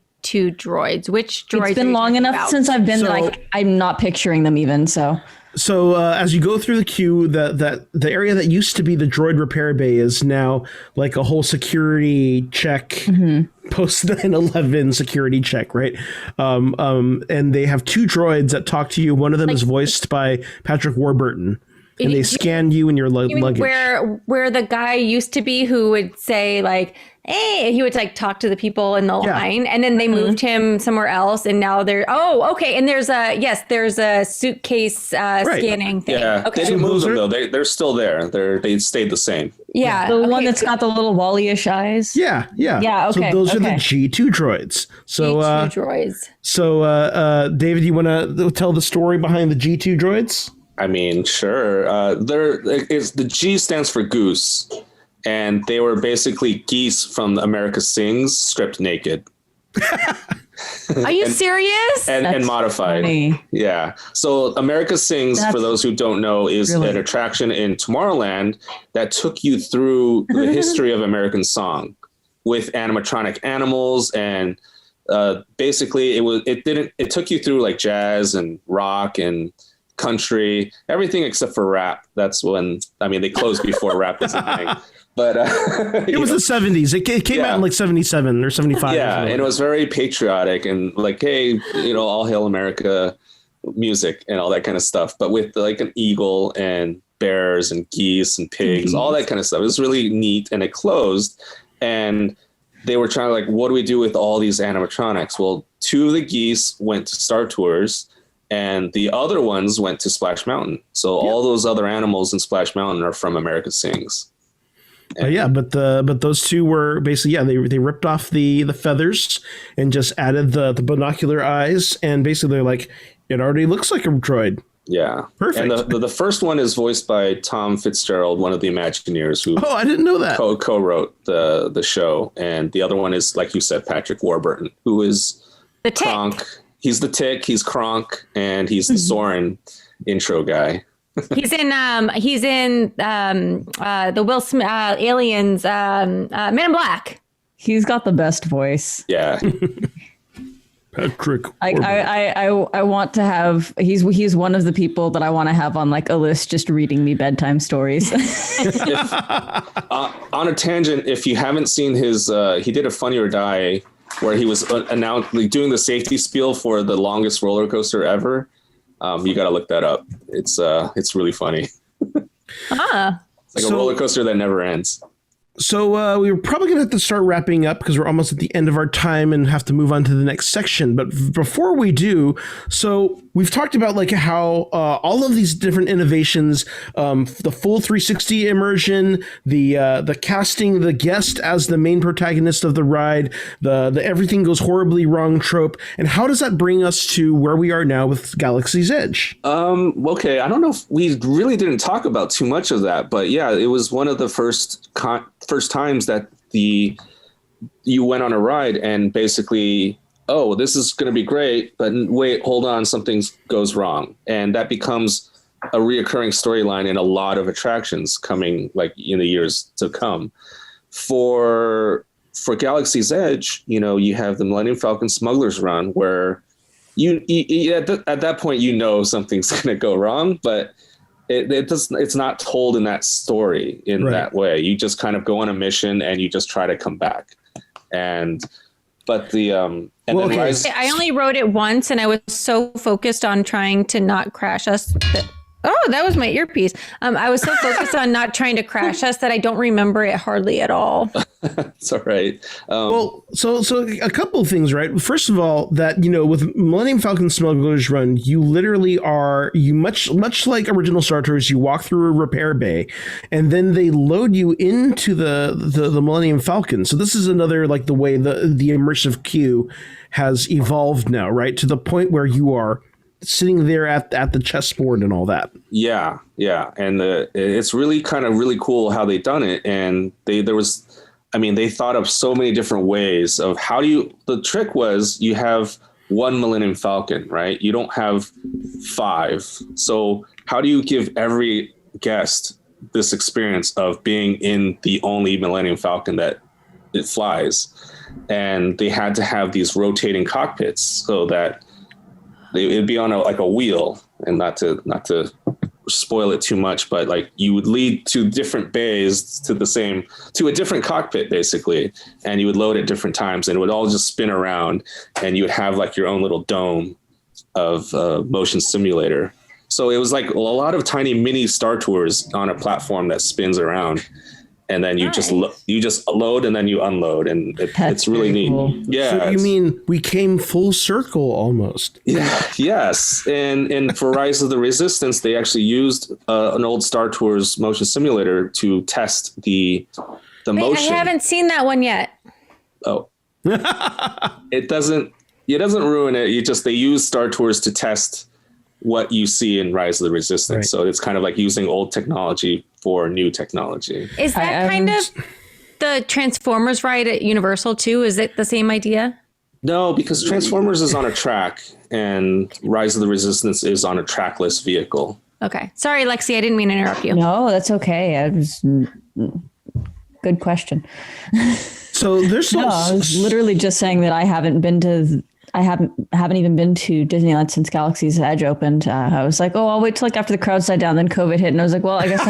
Speaker 2: droids. Which droids?
Speaker 3: It's been long enough since I've been that I'm not picturing them even. So
Speaker 1: as you go through the queue, the area that used to be the droid repair bay is now like a whole security check, post 9/11 security check, right? And they have two droids that talk to you. One of them is voiced by Patrick Warburton. And they scan you and your luggage.
Speaker 2: Where the guy used to be who would say like, hey, he would like talk to the people in the line, and then they moved him somewhere else, and now okay. And there's a suitcase scanning thing.
Speaker 4: Yeah,
Speaker 2: okay.
Speaker 4: they didn't move them though. They're still there. They stayed the same.
Speaker 2: Yeah,
Speaker 3: the one that's got the little Wally-ish eyes.
Speaker 1: Yeah.
Speaker 3: Yeah, okay,
Speaker 1: So those are the G2 droids. So
Speaker 2: G2 droids.
Speaker 1: So David, you want to tell the story behind the G2 droids?
Speaker 4: I mean, sure. The G stands for goose, and they were basically geese from America Sings stripped naked.
Speaker 2: Are you serious?
Speaker 4: And modified.
Speaker 3: Funny.
Speaker 4: Yeah. So America Sings, for those who don't know, is an attraction in Tomorrowland that took you through the history of American song with animatronic animals, and basically it took you through like jazz and rock and country, everything except for rap. That's when, they closed before rap was a thing. But
Speaker 1: it was the 70s. It came out in like 77 or 75.
Speaker 4: Yeah, and it was very patriotic and like, hey, all hail America music and all that kind of stuff. But with like an eagle and bears and geese and pigs, all that kind of stuff. It was really neat, and it closed. And they were trying to like, what do we do with all these animatronics? Well, two of the geese went to Star Tours, and the other ones went to Splash Mountain. So all those other animals in Splash Mountain are from America Sings.
Speaker 1: But those two were basically, they ripped off the feathers and just added the binocular eyes, and basically they're like, it already looks like a droid.
Speaker 4: Yeah.
Speaker 1: Perfect.
Speaker 4: And the first one is voiced by Tom Fitzgerald, one of the Imagineers who
Speaker 1: I didn't know that.
Speaker 4: co-wrote the show. And the other one is, like you said, Patrick Warburton, who is
Speaker 2: the Tick.
Speaker 4: Kronk. He's the Tick, he's Kronk, and he's the Soren intro guy.
Speaker 2: He's in the Will Smith Aliens Men in Black.
Speaker 3: He's got the best voice.
Speaker 4: Yeah.
Speaker 1: Patrick.
Speaker 3: I want to have. He's one of the people that I want to have on like a list, just reading me bedtime stories.
Speaker 4: On a tangent, if you haven't seen his, he did a Funny or Die where he was doing the safety spiel for the longest roller coaster ever. You got to look that up. It's really funny. It's like a roller coaster that never ends.
Speaker 1: So we were probably going to have to start wrapping up because we're almost at the end of our time and have to move on to the next section. But before we do, so we've talked about like how all of these different innovations, the full 360 immersion, the casting the guest as the main protagonist of the ride, the everything goes horribly wrong trope, and how does that bring us to where we are now with Galaxy's Edge?
Speaker 4: Okay, I don't know if we really didn't talk about too much of that, but yeah, it was one of the first times that you went on a ride and basically, oh, this is going to be great, but wait, hold on, something goes wrong. And that becomes a reoccurring storyline in a lot of attractions coming like in the years to come. For Galaxy's Edge, you have the Millennium Falcon Smuggler's Run where you at that point, something's going to go wrong, but it's not told in that story in that way. You just kind of go on a mission and you just try to come back. But the
Speaker 2: I only wrote it once, and I was so focused on trying to not crash us. That was my earpiece. I was so focused on not trying to crash us that I don't remember it hardly at all.
Speaker 4: It's all right.
Speaker 1: So a couple of things, right? First of all, that, with Millennium Falcon Smuggler's Run, you literally much like original Star Tours, you walk through a repair bay, and then they load you into the Millennium Falcon. So this is another, like, the way the immersive queue has evolved now, right? To the point where you are sitting there at the chessboard and all that. Yeah.
Speaker 4: And it's really really cool how they done it. And they thought of so many different ways of the trick was you have one Millennium Falcon, right? You don't have 5. So how do you give every guest this experience of being in the only Millennium Falcon that it flies? And they had to have these rotating cockpits so that it'd be on a wheel, and not to spoil it too much, but like you would lead to different bays to a different cockpit basically, and you would load at different times, and it would all just spin around, and you would have like your own little dome of motion simulator. So it was like a lot of tiny mini Star Tours on a platform that spins around. And then you just load and then you unload, and it's really neat. Cool. Yeah.
Speaker 1: So you mean we came full circle almost?
Speaker 4: Yeah. Yes. And for Rise of the Resistance, they actually used an old Star Tours motion simulator to test the motion.
Speaker 2: I haven't seen that one yet.
Speaker 4: Oh. It doesn't ruin it. They use Star Tours to test what you see in Rise of the Resistance. Right. So it's kind of like using old technology for new technology.
Speaker 2: Is that kind of the Transformers ride at Universal too? Is it the same idea?
Speaker 4: No, because Transformers is on a track and Rise of the Resistance is on a trackless vehicle.
Speaker 2: Okay. Sorry, Lexi, I didn't mean to interrupt you.
Speaker 3: No, that's okay. Good question.
Speaker 1: So there's
Speaker 3: I was literally just saying that I haven't even been to Disneyland since Galaxy's Edge opened. I was like, I'll wait till after the crowd died down. Then COVID hit, and I was like, well, I guess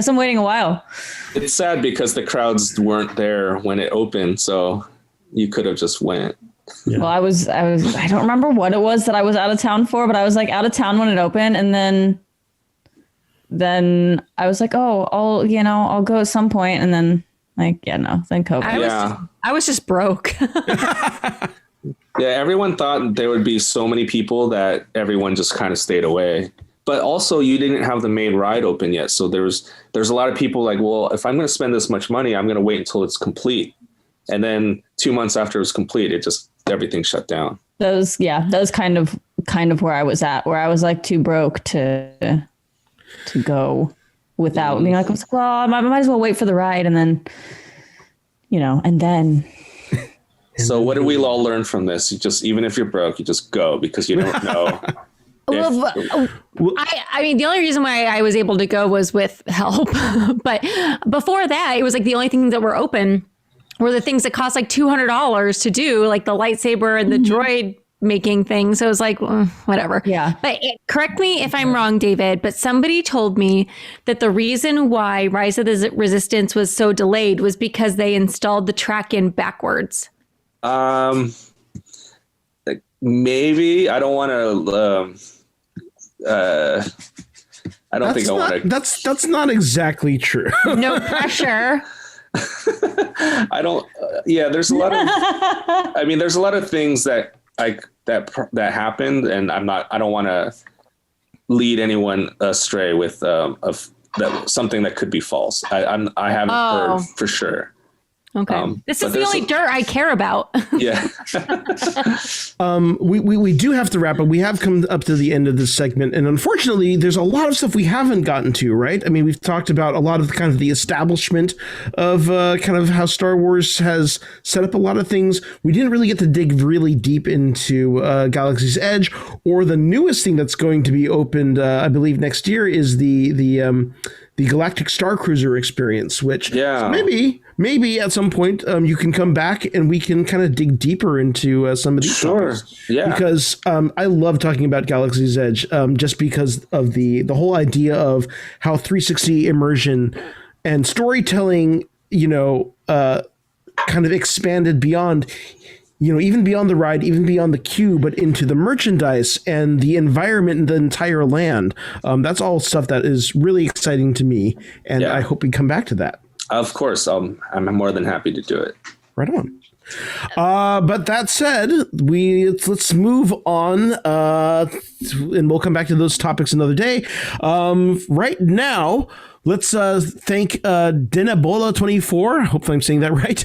Speaker 3: I'm waiting a while.
Speaker 4: It's sad because the crowds weren't there when it opened, so you could have just went.
Speaker 3: Yeah. Well, I don't remember what it was that I was out of town for, but I was out of town when it opened, and then I was like, I'll go at some point, and then then COVID.
Speaker 2: I was just broke.
Speaker 4: Yeah, everyone thought there would be so many people that everyone just kind of stayed away. But also, you didn't have the main ride open yet, so there's a lot of people like, well, if I'm going to spend this much money, I'm going to wait until it's complete. And then 2 months after it was complete, everything shut down.
Speaker 3: That was kind of where I was at, where I was too broke to go without being well, I might as well wait for the ride, and then and then.
Speaker 4: So what did we all learn from this? Even if you're broke, you just go, because you don't know.
Speaker 2: I mean, the only reason why I was able to go was with help. But before that, it was the only things that were open were the things that cost $200 to do, like the lightsaber and the droid making thing. So it was whatever.
Speaker 3: Yeah.
Speaker 2: But correct me if I'm wrong, David, but somebody told me that the reason why Rise of the Resistance was so delayed was because they installed the track in backwards.
Speaker 4: Maybe. I don't want to. I don't think I want to.
Speaker 1: That's not exactly true.
Speaker 2: No pressure.
Speaker 4: I don't. Yeah, there's a lot of. I mean, there's a lot of things that that happened, and I don't want to lead anyone astray with something that could be false. I haven't heard for sure.
Speaker 2: Okay. This is the only dirt I care about.
Speaker 4: Yeah.
Speaker 1: We do have to wrap up. We have come up to the end of this segment, and unfortunately, there's a lot of stuff we haven't gotten to, right? I mean, we've talked about a lot of kind of the establishment of kind of how Star Wars has set up a lot of things. We didn't really get to dig really deep into Galaxy's Edge, or the newest thing that's going to be opened, I believe, next year is the Galactic Star Cruiser experience, which maybe at some point you can come back and we can kind of dig deeper into some of these topics. Yeah. Because I love talking about Galaxy's Edge just because of the whole idea of how 360 immersion and storytelling, kind kind of expanded beyond, even beyond the ride, even beyond the queue, but into the merchandise and the environment and the entire land. That's all stuff that is really exciting to me, and I hope we come back to that.
Speaker 4: Of course, I'm more than happy to do it.
Speaker 1: Right on. But that said, let's move on, and we'll come back to those topics another day. Right now, let's thank Dinabola24. Hopefully I'm saying that right.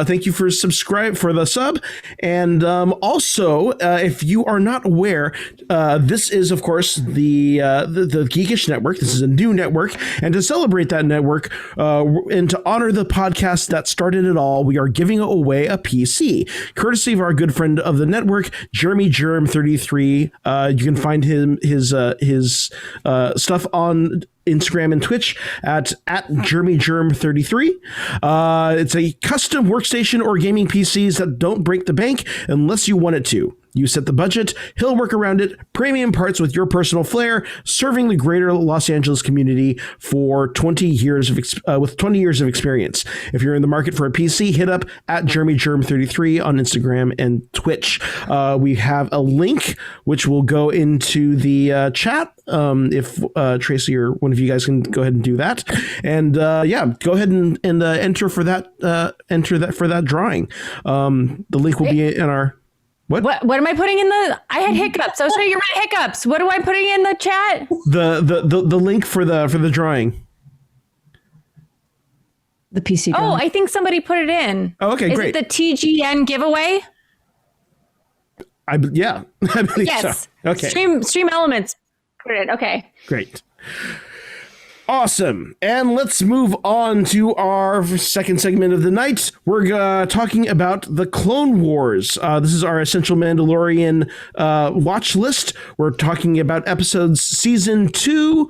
Speaker 1: Thank you for the sub. And also, if you are not aware, this is, of course, the Geekish Network. This is a new network. And to celebrate that network, and to honor the podcast that started it all, we are giving away a PC, courtesy of our good friend of the network, Jeremy Germ33. You can find his stuff on Instagram and Twitch at JeremyGerm33. It's a custom workstation or gaming PCs that don't break the bank unless you want it to. You set the budget, he'll work around it, premium parts with your personal flair, serving the greater Los Angeles community for 20 years with 20 years of experience. If you're in the market for a PC, hit up at JeremyGerm33 on Instagram and Twitch. We have a link which will go into the chat. If Tracy or one of you guys can go ahead and do that, and go ahead and enter for that drawing. The link will be in our. What
Speaker 2: am I putting in the? I had hiccups. I was trying to get rid of hiccups. What am I putting in the chat?
Speaker 1: The link for the drawing.
Speaker 3: The PC drawing.
Speaker 2: Oh, I think somebody put it in.
Speaker 1: Oh, okay, great.
Speaker 2: Is it the TGN giveaway?
Speaker 1: I believe
Speaker 2: yes.
Speaker 1: So. Okay.
Speaker 2: Stream Elements put it in. Okay.
Speaker 1: Great. Awesome. And let's move on to our second segment of the night. We're talking about the Clone Wars. This is our Essential Mandalorian watch list. We're talking about season 2,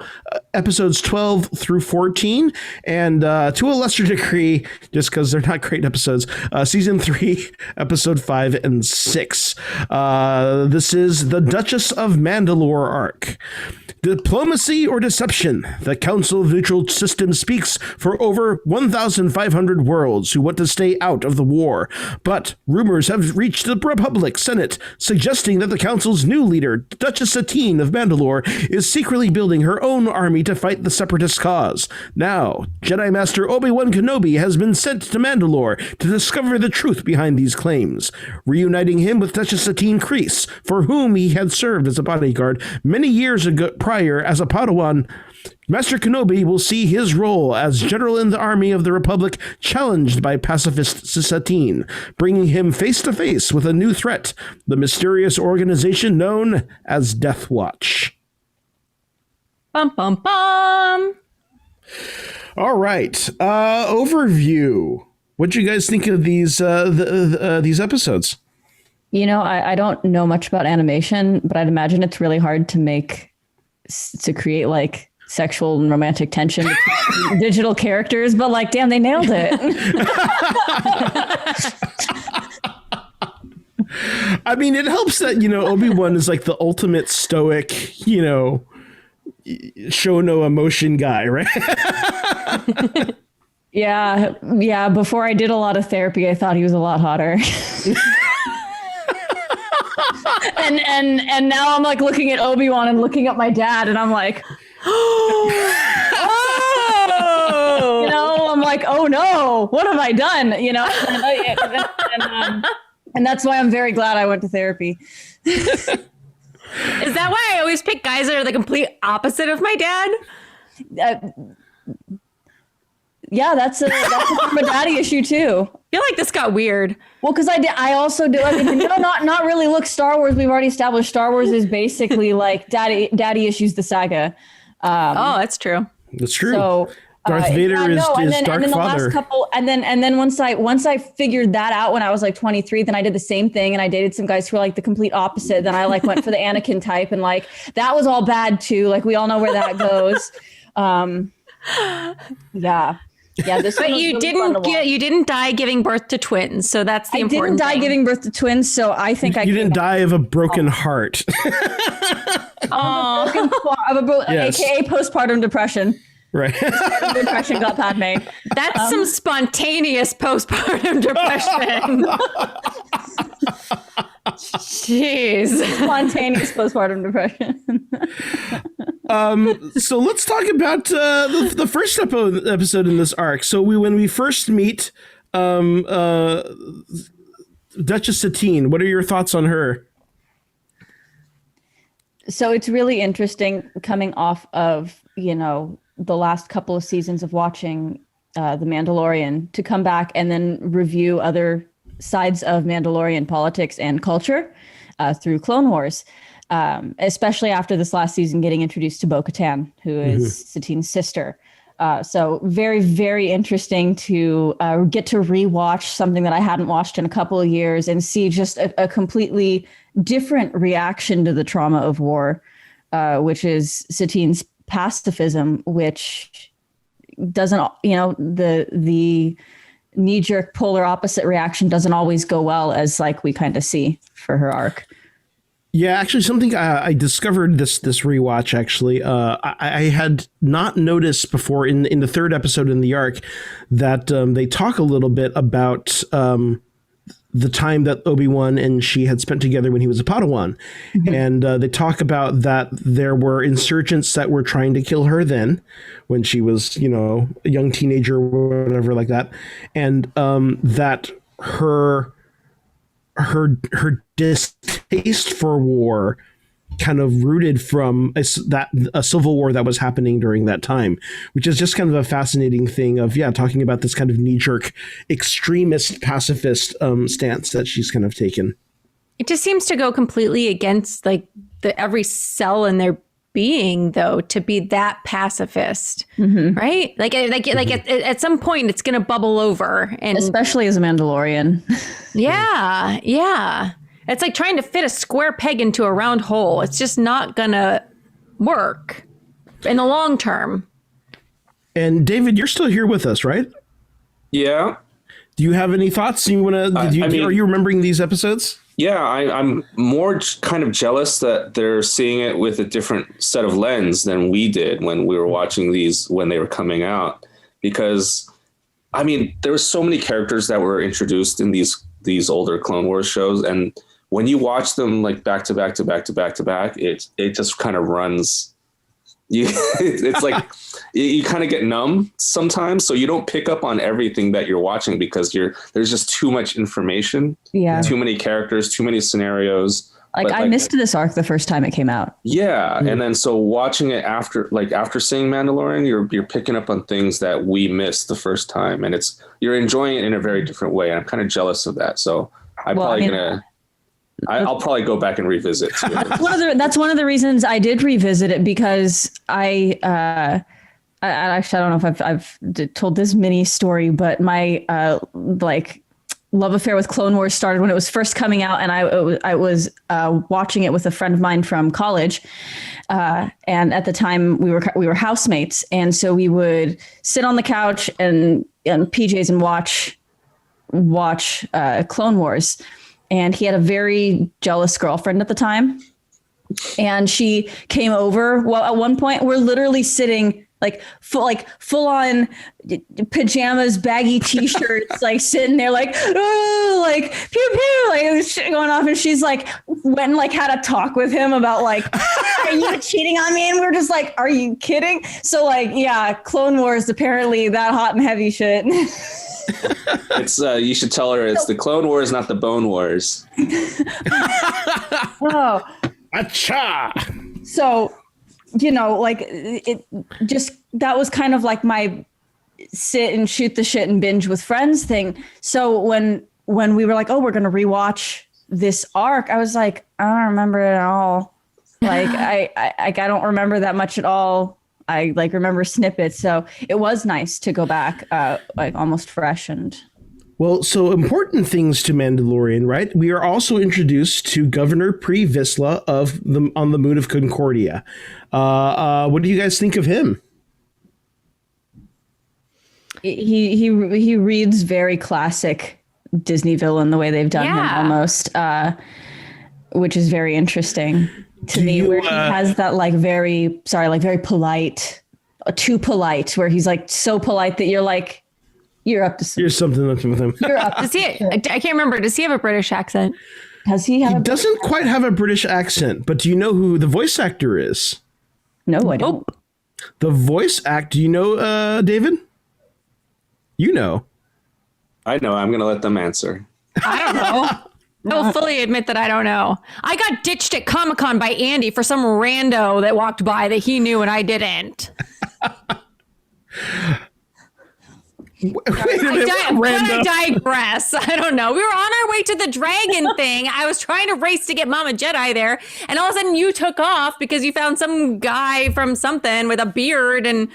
Speaker 1: episodes 12 through 14, and to a lesser degree, just because they're not great episodes, season 3, episode 5 and 6. This is the Dutchess of Mandalore arc. Diplomacy or deception? The Council of Neutral Systems speaks for over 1,500 worlds who want to stay out of the war. But rumors have reached the Republic Senate, suggesting that the Council's new leader, Duchess Satine of Mandalore, is secretly building her own army to fight the Separatist cause. Now, Jedi Master Obi-Wan Kenobi has been sent to Mandalore to discover the truth behind these claims, reuniting him with Duchess Satine Kryze, for whom he had served as a bodyguard many years ago prior as a Padawan. Master Kenobi will see his role as general in the army of the Republic challenged by pacifist Satine, bringing him face to face with a new threat, the mysterious organization known as Death Watch.
Speaker 2: Bum, bum, bum.
Speaker 1: All right. Overview. What do you guys think of these episodes?
Speaker 3: I don't know much about animation, but I'd imagine it's really hard to create like sexual and romantic tension between digital characters, but like, damn, they nailed it.
Speaker 1: I mean, it helps that, Obi-Wan is like the ultimate stoic, show no emotion guy, right?
Speaker 3: Yeah. Before I did a lot of therapy, I thought he was a lot hotter. And now I'm like looking at Obi-Wan and looking at my dad, and I'm like, I'm like, oh no, what have I done? And that's why I'm very glad I went to therapy.
Speaker 2: Is that why I always pick guys that are the complete opposite of my dad?
Speaker 3: Yeah, that's a daddy issue too.
Speaker 2: I feel like this got weird.
Speaker 3: Well, because I also do. Not really. Look, Star Wars. We've already established Star Wars is basically like daddy issues the saga.
Speaker 2: That's true.
Speaker 1: That's true.
Speaker 3: So
Speaker 1: Darth Vader is Dark Father.
Speaker 3: And then once I figured that out when I was like 23, then I did the same thing, and I dated some guys who were like the complete opposite. Then I like went for the Anakin type, and like that was all bad too. Like we all know where that goes. Yeah.
Speaker 2: But you didn't die giving birth to twins, so that's the important thing.
Speaker 3: I didn't die giving birth to twins, so I think
Speaker 1: you didn't die of a broken heart.
Speaker 2: Oh,
Speaker 3: yes. AKA postpartum depression.
Speaker 1: Right.
Speaker 3: Depression got Padme.
Speaker 2: That's some spontaneous postpartum depression. Jeez.
Speaker 3: Spontaneous postpartum depression.
Speaker 1: So let's talk about the first episode in this arc. So when we first meet Dutchess Satine, what are your thoughts on her?
Speaker 3: So it's really interesting coming off of, the last couple of seasons of watching The Mandalorian to come back and then review other sides of Mandalorian politics and culture through Clone Wars, especially after this last season getting introduced to Bo-Katan, who is Satine's sister. So very, very interesting to get to rewatch something that I hadn't watched in a couple of years and see just a completely different reaction to the trauma of war, which is Satine's pacifism, which doesn't, the knee-jerk polar opposite reaction doesn't always go well, as like we kind of see for her arc.
Speaker 1: Yeah, actually, something I discovered this rewatch. Actually, I had not noticed before in the third episode in the arc that they talk a little bit about the time that Obi-Wan and she had spent together when he was a Padawan, and they talk about that there were insurgents that were trying to kill her then, when she was a young teenager or whatever like that, and that her distaste for war kind of rooted from a civil war that was happening during that time, which is just kind of a fascinating thing of talking about this kind of knee-jerk extremist pacifist stance that she's kind of taken.
Speaker 2: It just seems to go completely against like every cell in their being, though, to be that pacifist, right? Like at some point it's going to bubble over, and
Speaker 3: especially as a Mandalorian.
Speaker 2: Yeah. It's like trying to fit a square peg into a round hole. It's just not going to work in the long term.
Speaker 1: And David, you're still here with us, right?
Speaker 4: Yeah.
Speaker 1: Do you have any thoughts? You want to? Are you remembering these episodes?
Speaker 4: Yeah, I'm more kind of jealous that they're seeing it with a different set of lens than we did when we were watching these when they were coming out. Because, there were so many characters that were introduced in these older Clone Wars shows, and when you watch them like back to back to back to back to back, it just kind of runs. It's like you kind of get numb sometimes, so you don't pick up on everything that you're watching because there's just too much information, too many characters, too many scenarios.
Speaker 3: I missed this arc the first time it came out.
Speaker 4: Yeah, and then so watching it after seeing Mandalorian, you're picking up on things that we missed the first time, and you're enjoying it in a very different way. And I'm kind of jealous of that, so I'll probably go back and revisit too.
Speaker 3: That's one of the reasons I did revisit it, because I actually, I don't know if I've told this mini story, but my love affair with Clone Wars started when it was first coming out, and I was watching it with a friend of mine from college, and at the time we were housemates, and so we would sit on the couch and PJs and watch Clone Wars. And he had a very jealous girlfriend at the time. And she came over. Well, at one point, we're literally sitting full on pajamas, baggy t-shirts, like sitting there like, oh, like pew pew, like shit going off. And she's like, went and like had a talk with him about like, are you cheating on me? And we're just like, are you kidding? So like, yeah, Clone Wars, apparently that hot and heavy shit.
Speaker 4: It's you should tell her it's the Clone Wars, not the Bone Wars.
Speaker 3: Oh,
Speaker 1: Acha.
Speaker 3: So, like it just, that was kind of like my sit and shoot the shit and binge with friends thing. So when we were like, oh, we're going to rewatch this arc, I was like, I don't remember it at all. Like I don't remember that much at all. I like remember snippets. So it was nice to go back like almost fresh. And
Speaker 1: well, so important things to Mandalorian, right? We are also introduced to Governor Pre Vizsla on the moon of Concordia. What do you guys think of him?
Speaker 3: He reads very classic Disney villain, the way they've done him almost, which is very interesting to me, where he has that very polite, too polite, where he's like so polite that you're like, you're up to
Speaker 1: Here's something with him.
Speaker 2: You're up. Does he? I can't remember. Does he have a British accent?
Speaker 3: Does he have?
Speaker 1: He doesn't quite have a British accent, but do you know who the voice actor is?
Speaker 3: No, I don't.
Speaker 1: The voice actor. Do you know, David? You know.
Speaker 4: I know. I'm going to let them answer.
Speaker 2: I don't know. I will fully admit that I don't know. I got ditched at Comic-Con by Andy for some rando that walked by that he knew and I didn't.
Speaker 1: Wait a minute,
Speaker 2: I digress. I don't know. We were on our way to the dragon thing. I was trying to race to get Mama Jedi there. And all of a sudden you took off because you found some guy from something with a beard. And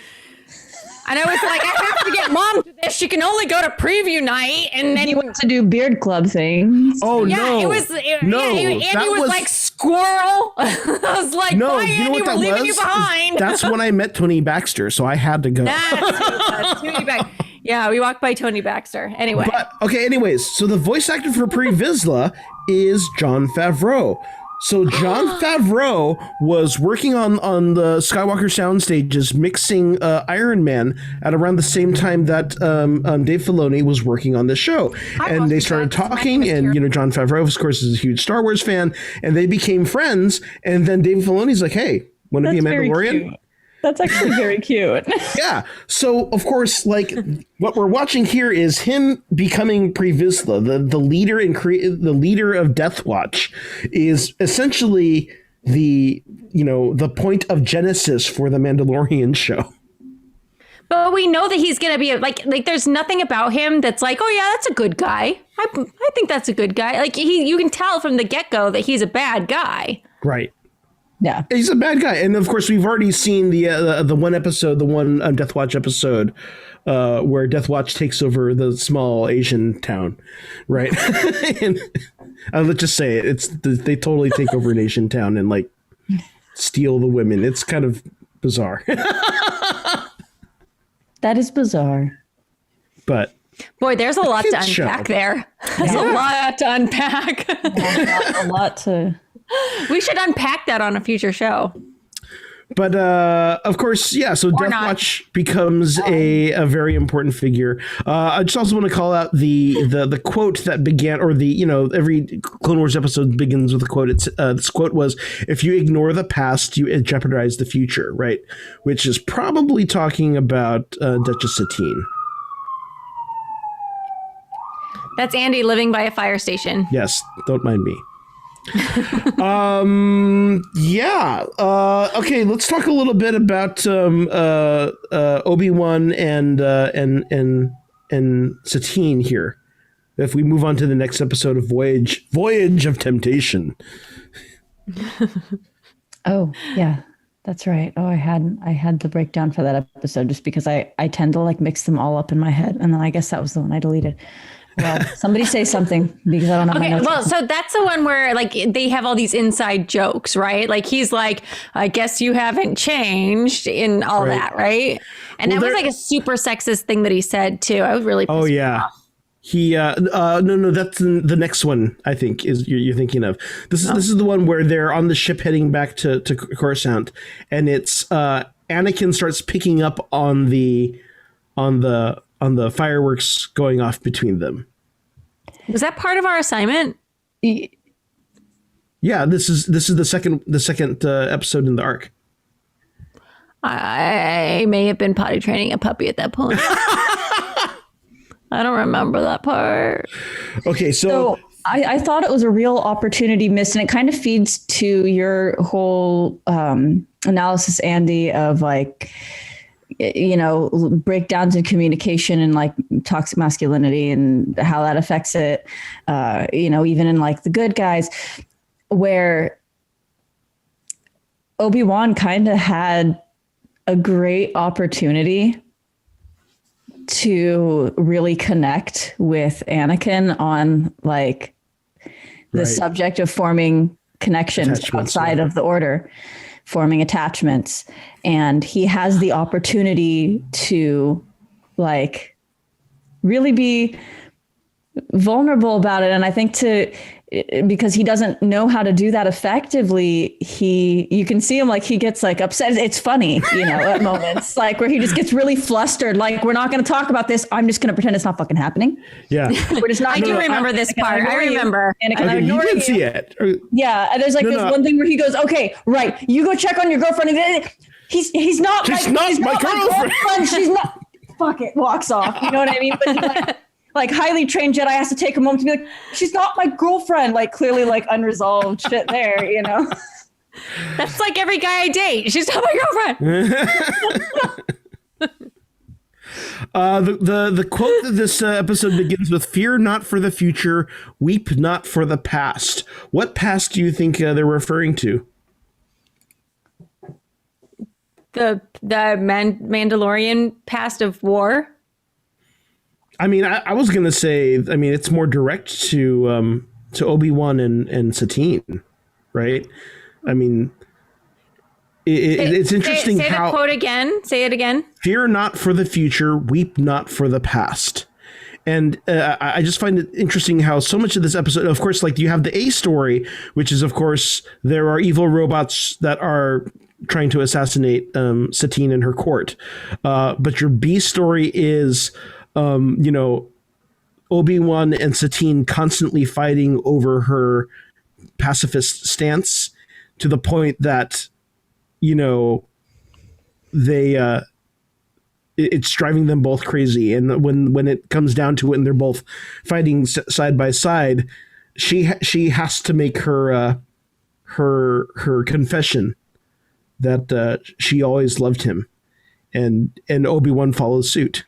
Speaker 2: I was like, I have to get Mom to this. She can only go to preview night. And then
Speaker 3: He went to do beard club things.
Speaker 1: Oh,
Speaker 2: yeah,
Speaker 1: no.
Speaker 2: it was. Andy
Speaker 1: that
Speaker 2: was like, squirrel. I was like,
Speaker 1: No,
Speaker 2: bye,
Speaker 1: you know
Speaker 2: Andy,
Speaker 1: what
Speaker 2: we're
Speaker 1: that
Speaker 2: leaving
Speaker 1: was?
Speaker 2: you behind.
Speaker 1: That's when I met Tony Baxter, so I had to go.
Speaker 2: Tony Baxter. Yeah, we walked by Tony Baxter. Anyway.
Speaker 1: But, okay, anyways, so the voice actor for Pre Vizsla is Jon Favreau. So Jon Favreau was working on the Skywalker sound stages, mixing Iron Man at around the same time that Dave Filoni was working on the show. And they started talking, and, Jon Favreau, of course, is a huge Star Wars fan, and they became friends. And then Dave Filoni's like, hey, want to be a Mandalorian?
Speaker 3: That's actually very cute.
Speaker 1: Yeah. So, of course, like what we're watching here is him becoming Pre Vizsla, the leader the leader of Death Watch, is essentially the point of genesis for the Mandalorian show.
Speaker 2: But we know that he's going to be like there's nothing about him that's like, oh yeah, that's a good guy. I think that's a good guy. Like you can tell from the get-go that he's a bad guy.
Speaker 1: Right.
Speaker 3: Yeah,
Speaker 1: he's a bad guy, and of course we've already seen the one episode, the one Death Watch episode, where Death Watch takes over the small Asian town, right? And let's just say they totally take over an Asian town and like steal the women. It's kind of bizarre.
Speaker 3: that is bizarre.
Speaker 1: But
Speaker 2: boy, there's a lot to unpack there. There's a lot to unpack.
Speaker 3: a lot to.
Speaker 2: We should unpack that on a future show.
Speaker 1: But of course, yeah. So Death Watch becomes a very important figure. I just also want to call out the quote that began, or every Clone Wars episode begins with a quote. This quote was, "If you ignore the past, you jeopardize the future." Right, which is probably talking about Dutchess Satine.
Speaker 2: That's Andy living by a fire station.
Speaker 1: Yes, don't mind me. Okay, let's talk a little bit about Obi-Wan and Satine here. If we move on to the next episode of Voyage of Temptation.
Speaker 3: Oh, yeah. That's right. Oh, I had the breakdown for that episode just because I tend to like mix them all up in my head, and then I guess that was the one I deleted. Well, somebody say something because I don't know.
Speaker 2: Okay, well, so that's the one where like they have all these inside jokes, right? Like he's like, I guess you haven't changed in all that, right? And that was like a super sexist thing that he said too. I was really pissed off.
Speaker 1: He no, that's the next one. I think is you're thinking of. This is the one where they're on the ship heading back to Coruscant, and it's Anakin starts picking up on the fireworks going off between them.
Speaker 2: Was that part of our assignment?
Speaker 1: Yeah, this is the second episode in the arc.
Speaker 2: I may have been potty training a puppy at that point. I don't remember that part.
Speaker 1: Okay, so
Speaker 3: I thought it was a real opportunity missed, and it kind of feeds to your whole analysis, Andy, of like, breakdowns in communication and like toxic masculinity and how that affects it, even in like the good guys, where Obi-Wan kind of had a great opportunity to really connect with Anakin on like the subject of forming connections outside of the order, forming attachments. And he has the opportunity to like really be vulnerable about it. And I think because he doesn't know how to do that effectively, you can see him like he gets like upset. It's funny, at moments like where he just gets really flustered. Like, we're not going to talk about this. I'm just going to pretend it's not fucking happening.
Speaker 1: Yeah.
Speaker 3: We're just not.
Speaker 2: I do remember this part. I remember.
Speaker 1: Okay, you didn't see it.
Speaker 3: Yeah. And there's like one thing where he goes, okay, right. You go check on your girlfriend. And he's not my girlfriend. She's not. Fuck it. Walks off. You know what I mean? But like highly trained Jedi has to take a moment to be like, she's not my girlfriend. Like, clearly like unresolved shit there,
Speaker 2: That's like every guy I date. She's not my
Speaker 1: girlfriend. The quote of this episode begins with, "Fear not for the future, weep not for the past." What past do you think they're referring to?
Speaker 2: The Mandalorian past of war.
Speaker 1: I mean, I was going to say, it's more direct to Obi-Wan and Satine, right? I mean, it's interesting
Speaker 2: say
Speaker 1: how...
Speaker 2: the quote again. Say it again.
Speaker 1: "Fear not for the future, weep not for the past." And I just find it interesting how so much of this episode, of course, like you have the A story, which is, of course, there are evil robots that are trying to assassinate Satine and her court. But your B story is... Obi-Wan and Satine constantly fighting over her pacifist stance to the point that, it's driving them both crazy. And when it comes down to it and they're both fighting side by side, she has to make her confession that she always loved him, and Obi-Wan follows suit.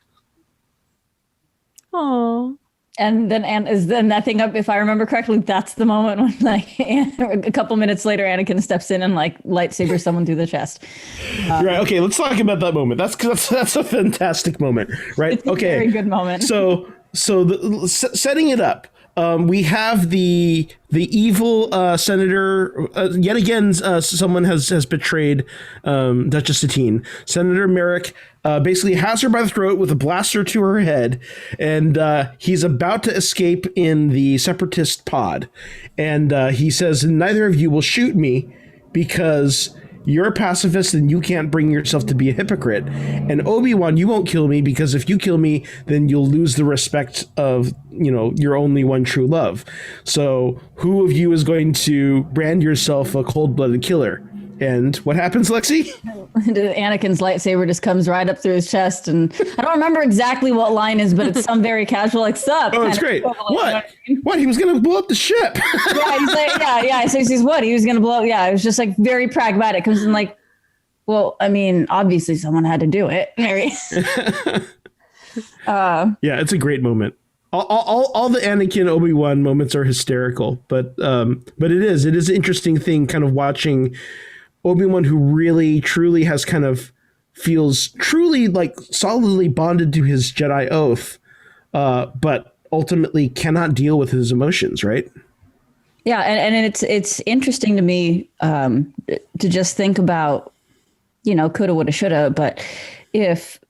Speaker 2: Oh,
Speaker 3: and then I think, if I remember correctly, that's the moment when like a couple minutes later, Anakin steps in and like lightsabers someone through the chest.
Speaker 1: Right. Okay. Let's talk about that moment. That's a fantastic moment. Right.
Speaker 3: It's a
Speaker 1: okay.
Speaker 3: very good moment.
Speaker 1: So setting it up. We have the evil senator. Yet again, someone has betrayed Duchess Satine. Senator Merrick basically has her by the throat with a blaster to her head, and he's about to escape in the separatist pod. And he says, "Neither of you will shoot me because you're a pacifist and you can't bring yourself to be a hypocrite. And Obi-Wan, you won't kill me because if you kill me, then you'll lose the respect of, your only one true love. So who of you is going to brand yourself a cold-blooded killer?" And what happens, Lexi?
Speaker 3: Anakin's lightsaber just comes right up through his chest, and I don't remember exactly what line is, but it's some very casual, like, "Sup."
Speaker 1: Oh, it's great. What? What? He was going to blow up the ship.
Speaker 3: Yeah, he's like, yeah. So he says, "What? He was going to blow up." Yeah, it was just like very pragmatic. Comes in like, well, I mean, obviously someone had to do it.
Speaker 1: Yeah, it's a great moment. All the Anakin Obi-Wan moments are hysterical, but it is an interesting thing, kind of watching Obi-Wan, who really truly has kind of feels truly like solidly bonded to his Jedi oath, but ultimately cannot deal with his emotions, right?
Speaker 3: Yeah, and it's interesting to me to just think about, coulda, woulda, shoulda, but if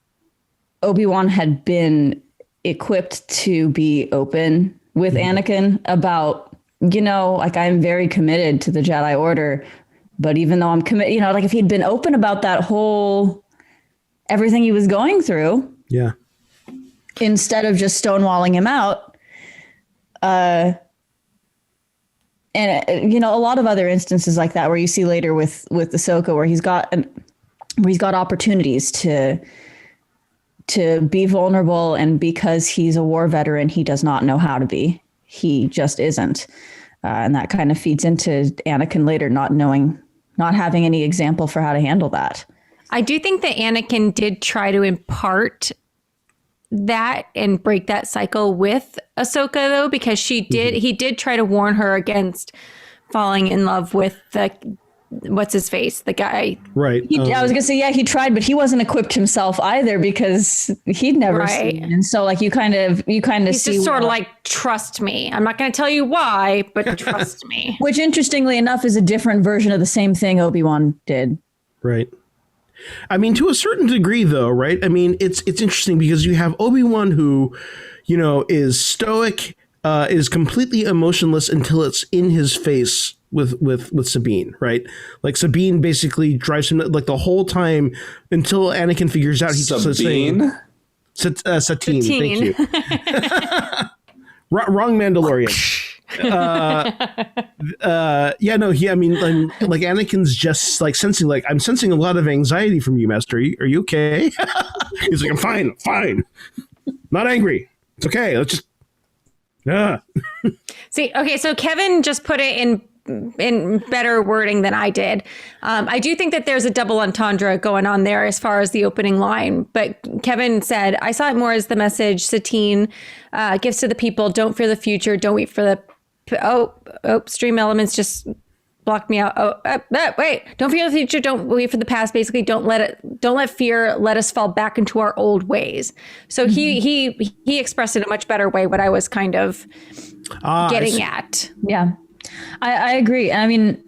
Speaker 3: Obi-Wan had been equipped to be open with Anakin about, like, I'm very committed to the Jedi Order, but even though I'm committed, like if he'd been open about that whole, everything he was going through,
Speaker 1: yeah,
Speaker 3: instead of just stonewalling him out, and a lot of other instances like that where you see later with Ahsoka, where he's got opportunities to be vulnerable, and because he's a war veteran, he does not know how to be. He just isn't. And that kind of feeds into Anakin later not having any example for how to handle that.
Speaker 2: I do think that Anakin did try to impart that and break that cycle with Ahsoka, though, because he did try to warn her against falling in love with what's his face, the guy.
Speaker 1: Right.
Speaker 3: I was gonna say, yeah, he tried, but he wasn't equipped himself either because he'd never seen. And so like you kind of
Speaker 2: He's
Speaker 3: see
Speaker 2: just sort of like, trust me. I'm not going to tell you why, but trust me.
Speaker 3: Which interestingly enough is a different version of the same thing Obi-Wan did.
Speaker 1: Right. I mean, to a certain degree, though, right? I mean, it's interesting because you have Obi-Wan who, is stoic, is completely emotionless until it's in his face with Sabine, right? Like Sabine basically drives him like the whole time until Anakin figures out he's
Speaker 4: Sabine.
Speaker 1: Satine. Thank you. Wrong Mandalorian. I mean, like Anakin's just like sensing, like, I'm sensing a lot of anxiety from you, Master. Are you okay? He's like, I'm fine. Not angry. It's okay. Let's just.
Speaker 2: See, okay, so Kevin just put it in better wording than I did. I do think that there's a double entendre going on there as far as the opening line. But Kevin said, I saw it more as the message Satine gives to the people. Don't fear the future. Don't wait for the... stream elements just blocked me out. Wait, don't fear the future. Don't wait for the past. Basically, don't let fear let us fall back into our old ways. So he expressed it in a much better way, what I was kind of getting at.
Speaker 3: Yeah, I agree. I mean,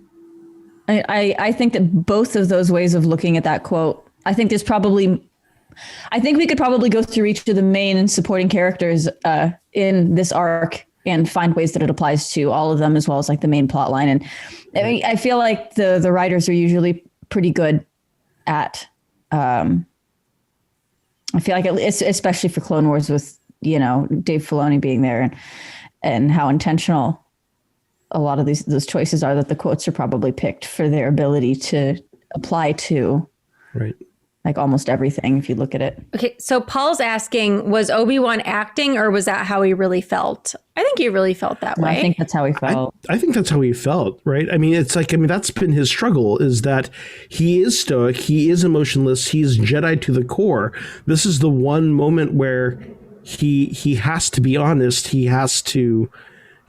Speaker 3: I think that both of those ways of looking at that quote, I think we could probably go through each of the main and supporting characters in this arc and find ways that it applies to all of them, as well as like the main plot line. And I mean, I feel like the writers are usually pretty good at, I feel like especially for Clone Wars with, Dave Filoni being there and how intentional a lot of those choices are, that the quotes are probably picked for their ability to apply to like almost everything if you look at it.
Speaker 2: Okay, so Paul's asking, was Obi-Wan acting or was that how he really felt? I think he really felt that way.
Speaker 3: I think that's how he felt.
Speaker 1: I think that's how he felt, right? I mean, that's been his struggle, is that he is stoic, he is emotionless, he's Jedi to the core. This is the one moment where he has to be honest, he has to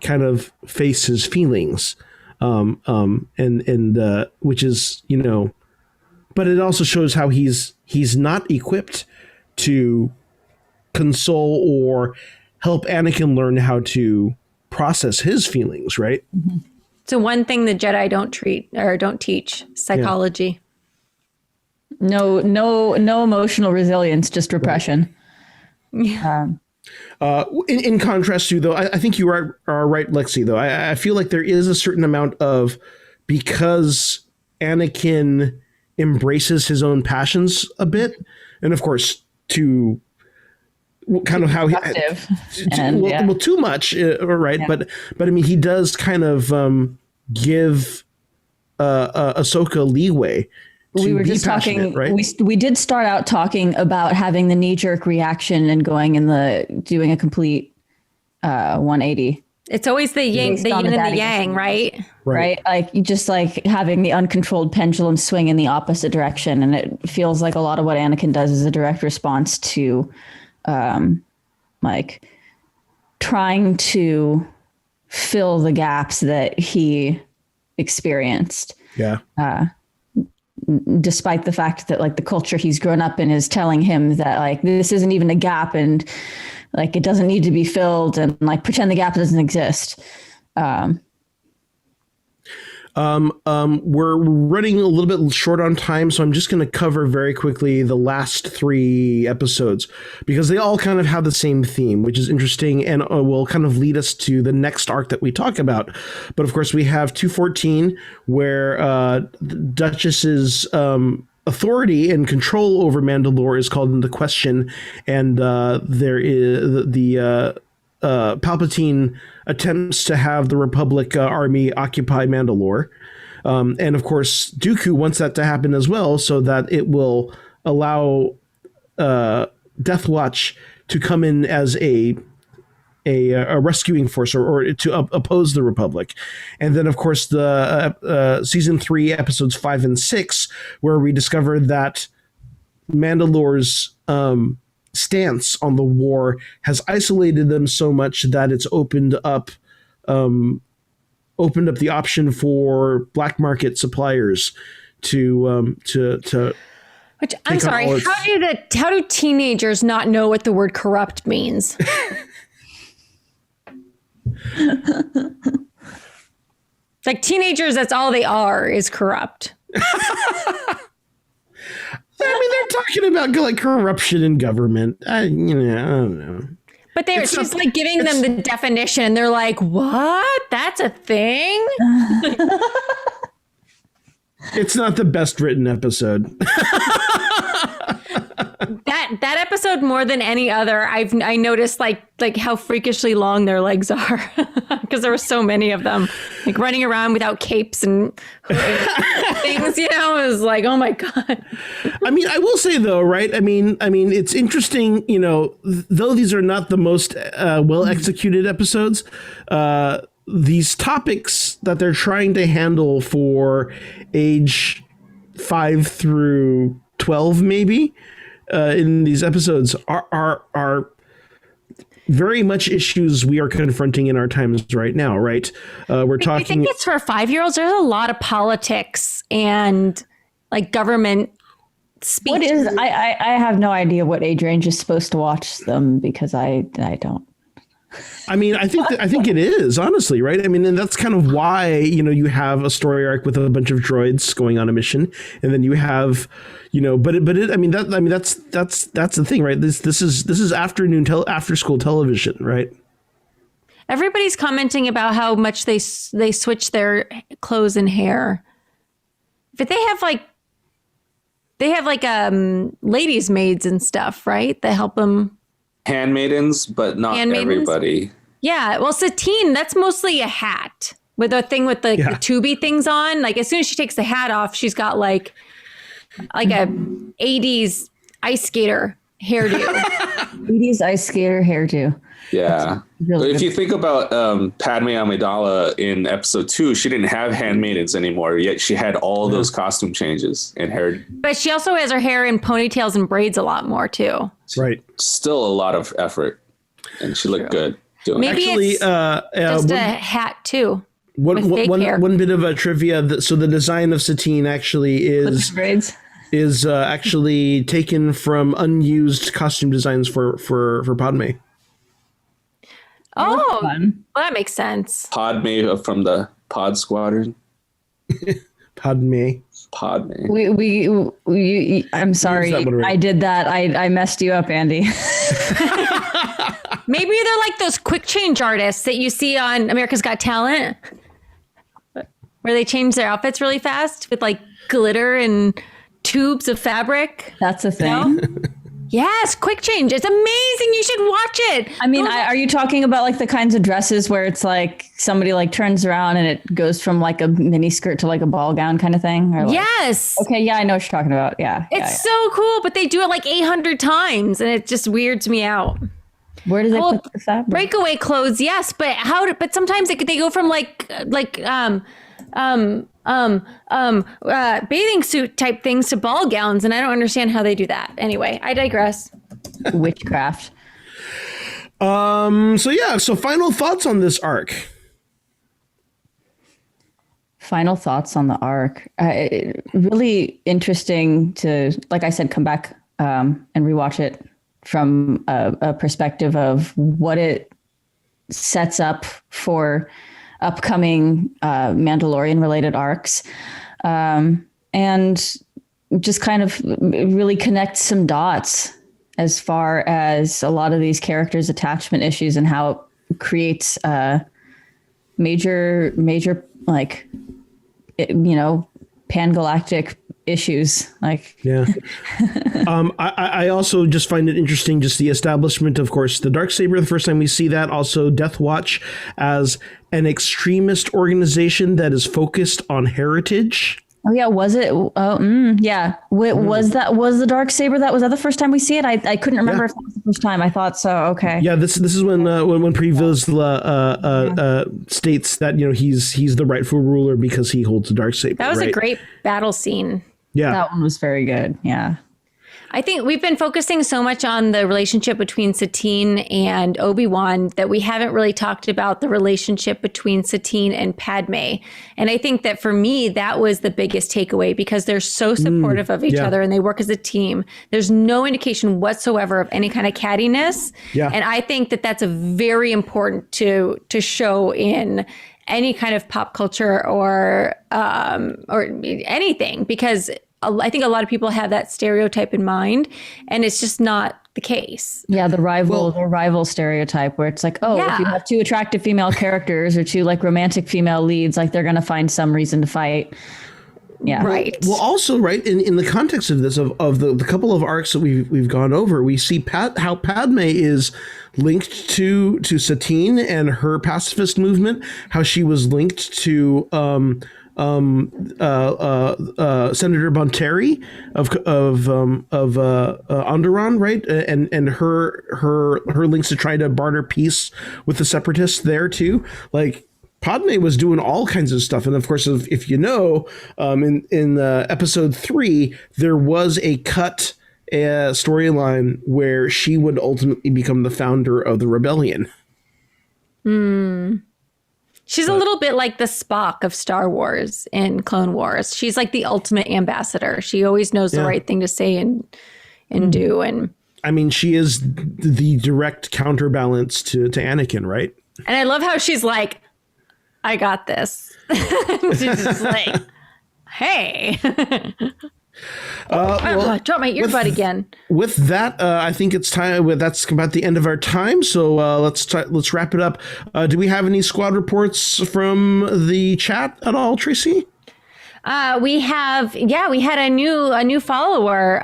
Speaker 1: kind of face his feelings. Which is, but it also shows how he's not equipped to console or help Anakin learn how to process his feelings, right?
Speaker 2: Mm-hmm. So one thing the Jedi don't teach, psychology.
Speaker 3: Yeah. No emotional resilience, just repression.
Speaker 2: Yeah.
Speaker 1: In contrast to, though, I think you are right, Lexi, though. I feel like there is a certain amount of, because Anakin embraces his own passions a bit, and of course to kind of how too much, right? Yeah. But I mean, he does kind of give Ahsoka leeway.
Speaker 3: We were just talking, right? We did start out talking about having the knee-jerk reaction and doing a complete 180.
Speaker 2: It's always the yin and the yang, right?
Speaker 3: Right. Like you just like having the uncontrolled pendulum swing in the opposite direction. And it feels like a lot of what Anakin does is a direct response to like trying to fill the gaps that he experienced.
Speaker 1: Yeah.
Speaker 3: Despite the fact that like the culture he's grown up in is telling him that like this isn't even a gap and like it doesn't need to be filled, and like pretend the gap doesn't exist.
Speaker 1: We're running a little bit short on time, so I'm just going to cover very quickly the last 3 episodes because they all kind of have the same theme, which is interesting and will kind of lead us to the next arc that we talk about. But of course, we have 214, where Dutchess's authority and control over Mandalore is called into question, and there is the Palpatine attempts to have the Republic army occupy Mandalore. And of course, Dooku wants that to happen as well, so that it will allow Death Watch to come in as a rescuing force or to oppose the Republic. And then, of course, the season 3, episodes 5 and 6, where we discover that Mandalore's stance on the war has isolated them so much that it's opened up the option for black market suppliers to
Speaker 2: which I'm sorry, how do teenagers not know what the word corrupt means? Like teenagers, that's all they are, is corrupt.
Speaker 1: I mean, they're talking about like corruption in government. I don't know.
Speaker 2: But she's like giving them the definition, and they're like, "What? That's a thing?"
Speaker 1: It's not the best written episode.
Speaker 2: That episode, more than any other, I noticed like how freakishly long their legs are, because there were so many of them, like running around without capes and things. It was like, oh my god.
Speaker 1: I mean, I will say though, right? I mean, it's interesting. Though these are not the most well executed episodes, these topics that they're trying to handle for age 5 through 12, maybe. In these episodes are very much issues we are confronting in our times right now, right? We're talking.
Speaker 2: I think it's for 5-year-olds. There's a lot of politics and like government speech.
Speaker 3: What is? I have no idea what age range is supposed to watch them, because I don't.
Speaker 1: I mean, I think it is, honestly, right? I mean, and that's kind of why, you have a story arc with a bunch of droids going on a mission, and then you have, that's the thing, right? This is after school television, right?
Speaker 2: Everybody's commenting about how much they switch their clothes and hair, but they have ladies' maids and stuff, right? That help them.
Speaker 4: Handmaidens, but not everybody.
Speaker 2: Yeah, well, Satine, that's mostly a hat with a thing with the tubey things on. Like as soon as she takes the hat off, she's got like a 80s ice skater hairdo.
Speaker 3: 80s ice skater hairdo.
Speaker 4: Yeah.
Speaker 3: Really
Speaker 4: if you think about Padme Amidala in episode 2, she didn't have handmaidens anymore, yet she had all those costume changes and hair.
Speaker 2: But she also has her hair in ponytails and braids a lot more too.
Speaker 1: Right.
Speaker 4: Still a lot of effort, and she looked good doing
Speaker 2: Maybe
Speaker 4: it.
Speaker 1: Actually,
Speaker 2: it's just a hat too.
Speaker 1: One bit of a trivia. So the design of Satine actually is actually taken from unused costume designs for Padme.
Speaker 2: Oh, well, that makes sense.
Speaker 4: Padme from the Pod Squadron.
Speaker 1: Padme.
Speaker 3: I'm sorry. I did that. I messed you up, Andy.
Speaker 2: Maybe they're like those quick change artists that you see on America's Got Talent, where they change their outfits really fast with like glitter and tubes of fabric.
Speaker 3: That's a thing.
Speaker 2: Yes, quick change. It's amazing. You should watch it.
Speaker 3: I mean, are you talking about like the kinds of dresses where it's like somebody like turns around and it goes from like a mini skirt to like a ball gown kind of thing? Or like,
Speaker 2: yes.
Speaker 3: Okay. Yeah, I know what you're talking about. Yeah.
Speaker 2: It's so cool, but they do it like 800 times and it just weirds me out.
Speaker 3: Where do they put the fabric?
Speaker 2: Breakaway clothes, yes, but but sometimes they go from bathing suit type things to ball gowns, and I don't understand how they do that. Anyway, I digress.
Speaker 3: Witchcraft.
Speaker 1: So final thoughts on this arc.
Speaker 3: Final thoughts on the arc. Really interesting to, like I said, come back and rewatch it from a perspective of what it sets up for upcoming Mandalorian related arcs, and just kind of really connect some dots as far as a lot of these characters' attachment issues and how it creates major like pangalactic issues. Like,
Speaker 1: yeah. I also just find it interesting, just the establishment, of course, the Darksaber, the first time we see that, also Death Watch as an extremist organization that is focused on heritage.
Speaker 3: Oh yeah, was it? Yeah. Was the Darksaber that was that the first time we see it? I couldn't remember if that was the first time. I thought so. Okay.
Speaker 1: Yeah, this is when Pre Vizsla states that he's the rightful ruler because he holds the Darksaber.
Speaker 2: That was a great battle scene.
Speaker 1: Yeah,
Speaker 3: that one was very good. Yeah.
Speaker 2: I think we've been focusing so much on the relationship between Satine and Obi-Wan that we haven't really talked about the relationship between Satine and Padme. And I think that for me, that was the biggest takeaway because they're so supportive of each other and they work as a team. There's no indication whatsoever of any kind of cattiness. Yeah. And I think that that's a very important to show in any kind of pop culture or anything, because I think a lot of people have that stereotype in mind, and it's just not the case.
Speaker 3: Yeah, the rival stereotype where it's like, oh, if you have two attractive female characters or two like romantic female leads, like they're going to find some reason to fight. Yeah.
Speaker 2: Right.
Speaker 1: Well, also, right, in the context of this, of the couple of arcs that we've gone over, we see how Padme is linked to Satine and her pacifist movement, how she was linked to Senator Bonteri of Onderon, right, and her links to try to barter peace with the separatists there too, like. Padme was doing all kinds of stuff, and of course, if you know, in episode 3, there was a cut storyline where she would ultimately become the founder of the rebellion.
Speaker 2: She's a little bit like the Spock of Star Wars in Clone Wars. She's like the ultimate ambassador. She always knows the right thing to say and do. And
Speaker 1: I mean, she is the direct counterbalance to Anakin, right?
Speaker 2: And I love how she's like, I got this. She's just like, hey. Drop my earbud again.
Speaker 1: With that, I think it's time. That's about the end of our time. So let's wrap it up. Do we have any squad reports from the chat at all, Tracy?
Speaker 2: We had a new follower,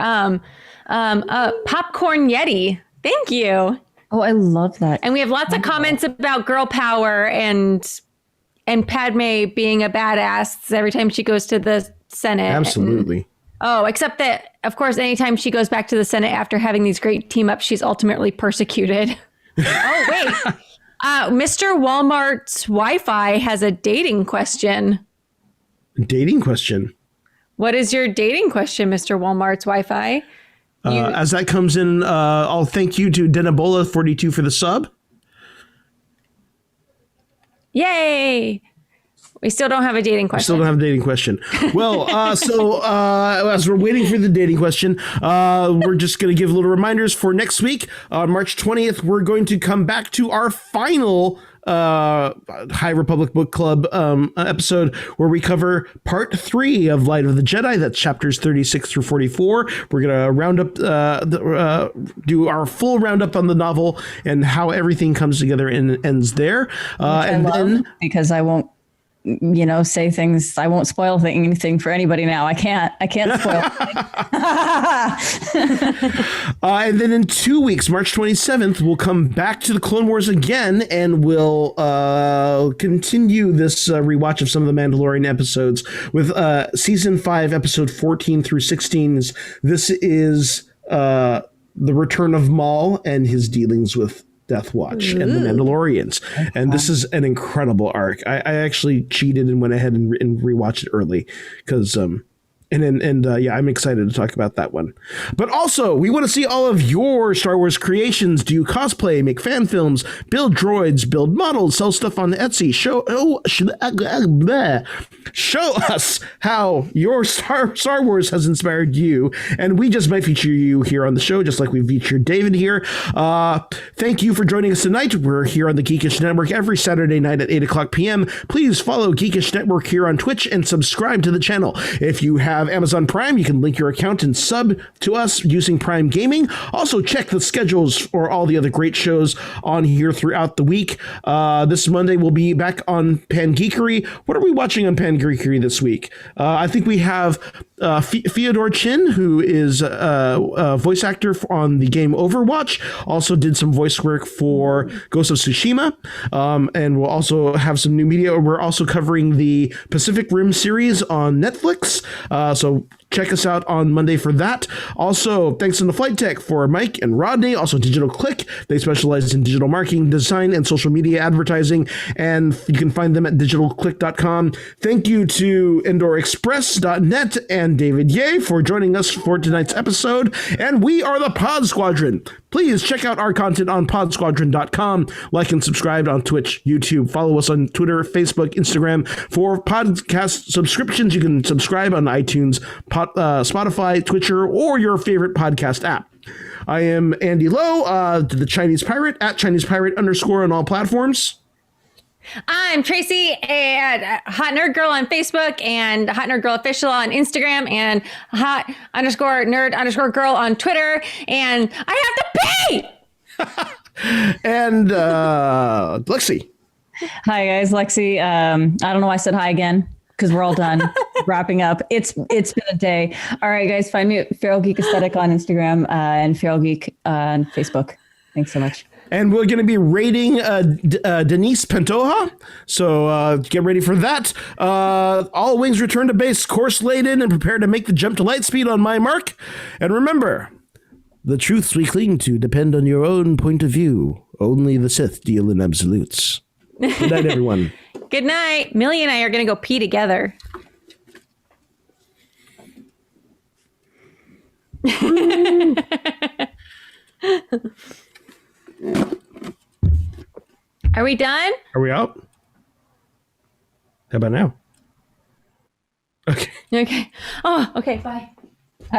Speaker 2: Popcorn Yeti. Thank you.
Speaker 3: Oh, I love that.
Speaker 2: And we have lots of comments about girl power and Padme being a badass every time she goes to the Senate.
Speaker 1: Absolutely.
Speaker 2: Except that, of course, anytime she goes back to the Senate after having these great team ups, she's ultimately persecuted. Oh, wait. Mr. Walmart's Wi-Fi has a dating question.
Speaker 1: Dating question?
Speaker 2: What is your dating question, Mr. Walmart's Wi-Fi?
Speaker 1: As that comes in, I'll thank you to Denabola42 for the sub.
Speaker 2: Yay! We still don't have a dating question.
Speaker 1: Well, as we're waiting for the dating question, we're just going to give little reminders for next week. On March 20th, we're going to come back to our final High Republic Book Club episode where we cover part 3 of Light of the Jedi. That's chapters 36 through 44. We're going to round up do our full roundup on the novel and how everything comes together and ends there.
Speaker 3: Because I won't say things. I won't spoil anything for anybody now. I can't spoil.
Speaker 1: And then in 2 weeks, March 27th, we'll come back to the Clone Wars again, and we'll continue this rewatch of some of the Mandalorian episodes with season 5, episode 14 through 16. This is the return of Maul and his dealings with Death Watch and the Mandalorians. And this is an incredible arc. I actually cheated and went ahead and rewatched it early because I'm excited to talk about that one. But also, we want to see all of your Star Wars creations. Do you cosplay, make fan films, build droids, build models, sell stuff on Etsy? Show us how your Star Wars has inspired you, and we just might feature you here on the show, just like we featured David here. Thank you for joining us tonight. We're here on the Geekish Network every Saturday night at 8 p.m. Please follow Geekish Network here on Twitch and subscribe to the channel. If you have Amazon Prime, you can link your account and sub to us using Prime Gaming. Also, check the schedules for all the other great shows on here throughout the week. This Monday, we'll be back on Pangeekery. What are we watching on Pangeekery this week? I think we have Fyodor Chin, who is a voice actor on the game Overwatch, also did some voice work for Ghost of Tsushima, and we'll also have some new media. We're also covering the Pacific Rim series on Netflix, so check us out on Monday for that. Also, thanks to the Flight Tech for Mike and Rodney. Also, Digital Click. They specialize in digital marketing, design, and social media advertising, and you can find them at digitalclick.com. Thank you to EndorExpress.net and David Ye for joining us for tonight's episode. And we are the Pod Squadron. Please check out our content on podsquadron.com. Like and subscribe on Twitch, YouTube. Follow us on Twitter, Facebook, Instagram. For podcast subscriptions, you can subscribe on iTunes, Spotify, Twitcher, or your favorite podcast app. I am Andy Lowe, the Chinese Pirate, at Chinese Pirate _ on all platforms.
Speaker 2: I'm Tracy at Hot Nerd Girl on Facebook and Hot Nerd Girl Official on Instagram and hot_nerd_girl on Twitter. And I have to pee!
Speaker 1: And Lexi.
Speaker 3: Hi guys, Lexi. I don't know why I said hi again because we're all done wrapping up. It's been a day. All right, guys, find me at Feral Geek Aesthetic on Instagram and Feral Geek on Facebook. Thanks so much.
Speaker 1: And we're going to be rating Denise Pantoja, so get ready for that. All wings return to base, course laid in, and prepare to make the jump to light speed on my mark. And remember, the truths we cling to depend on your own point of view. Only the Sith deal in absolutes. Good night, everyone.
Speaker 2: Good night. Millie and I are going to go pee together. Are we done?
Speaker 1: Are we out? How about now? Okay.
Speaker 2: Okay. Oh, okay. Bye.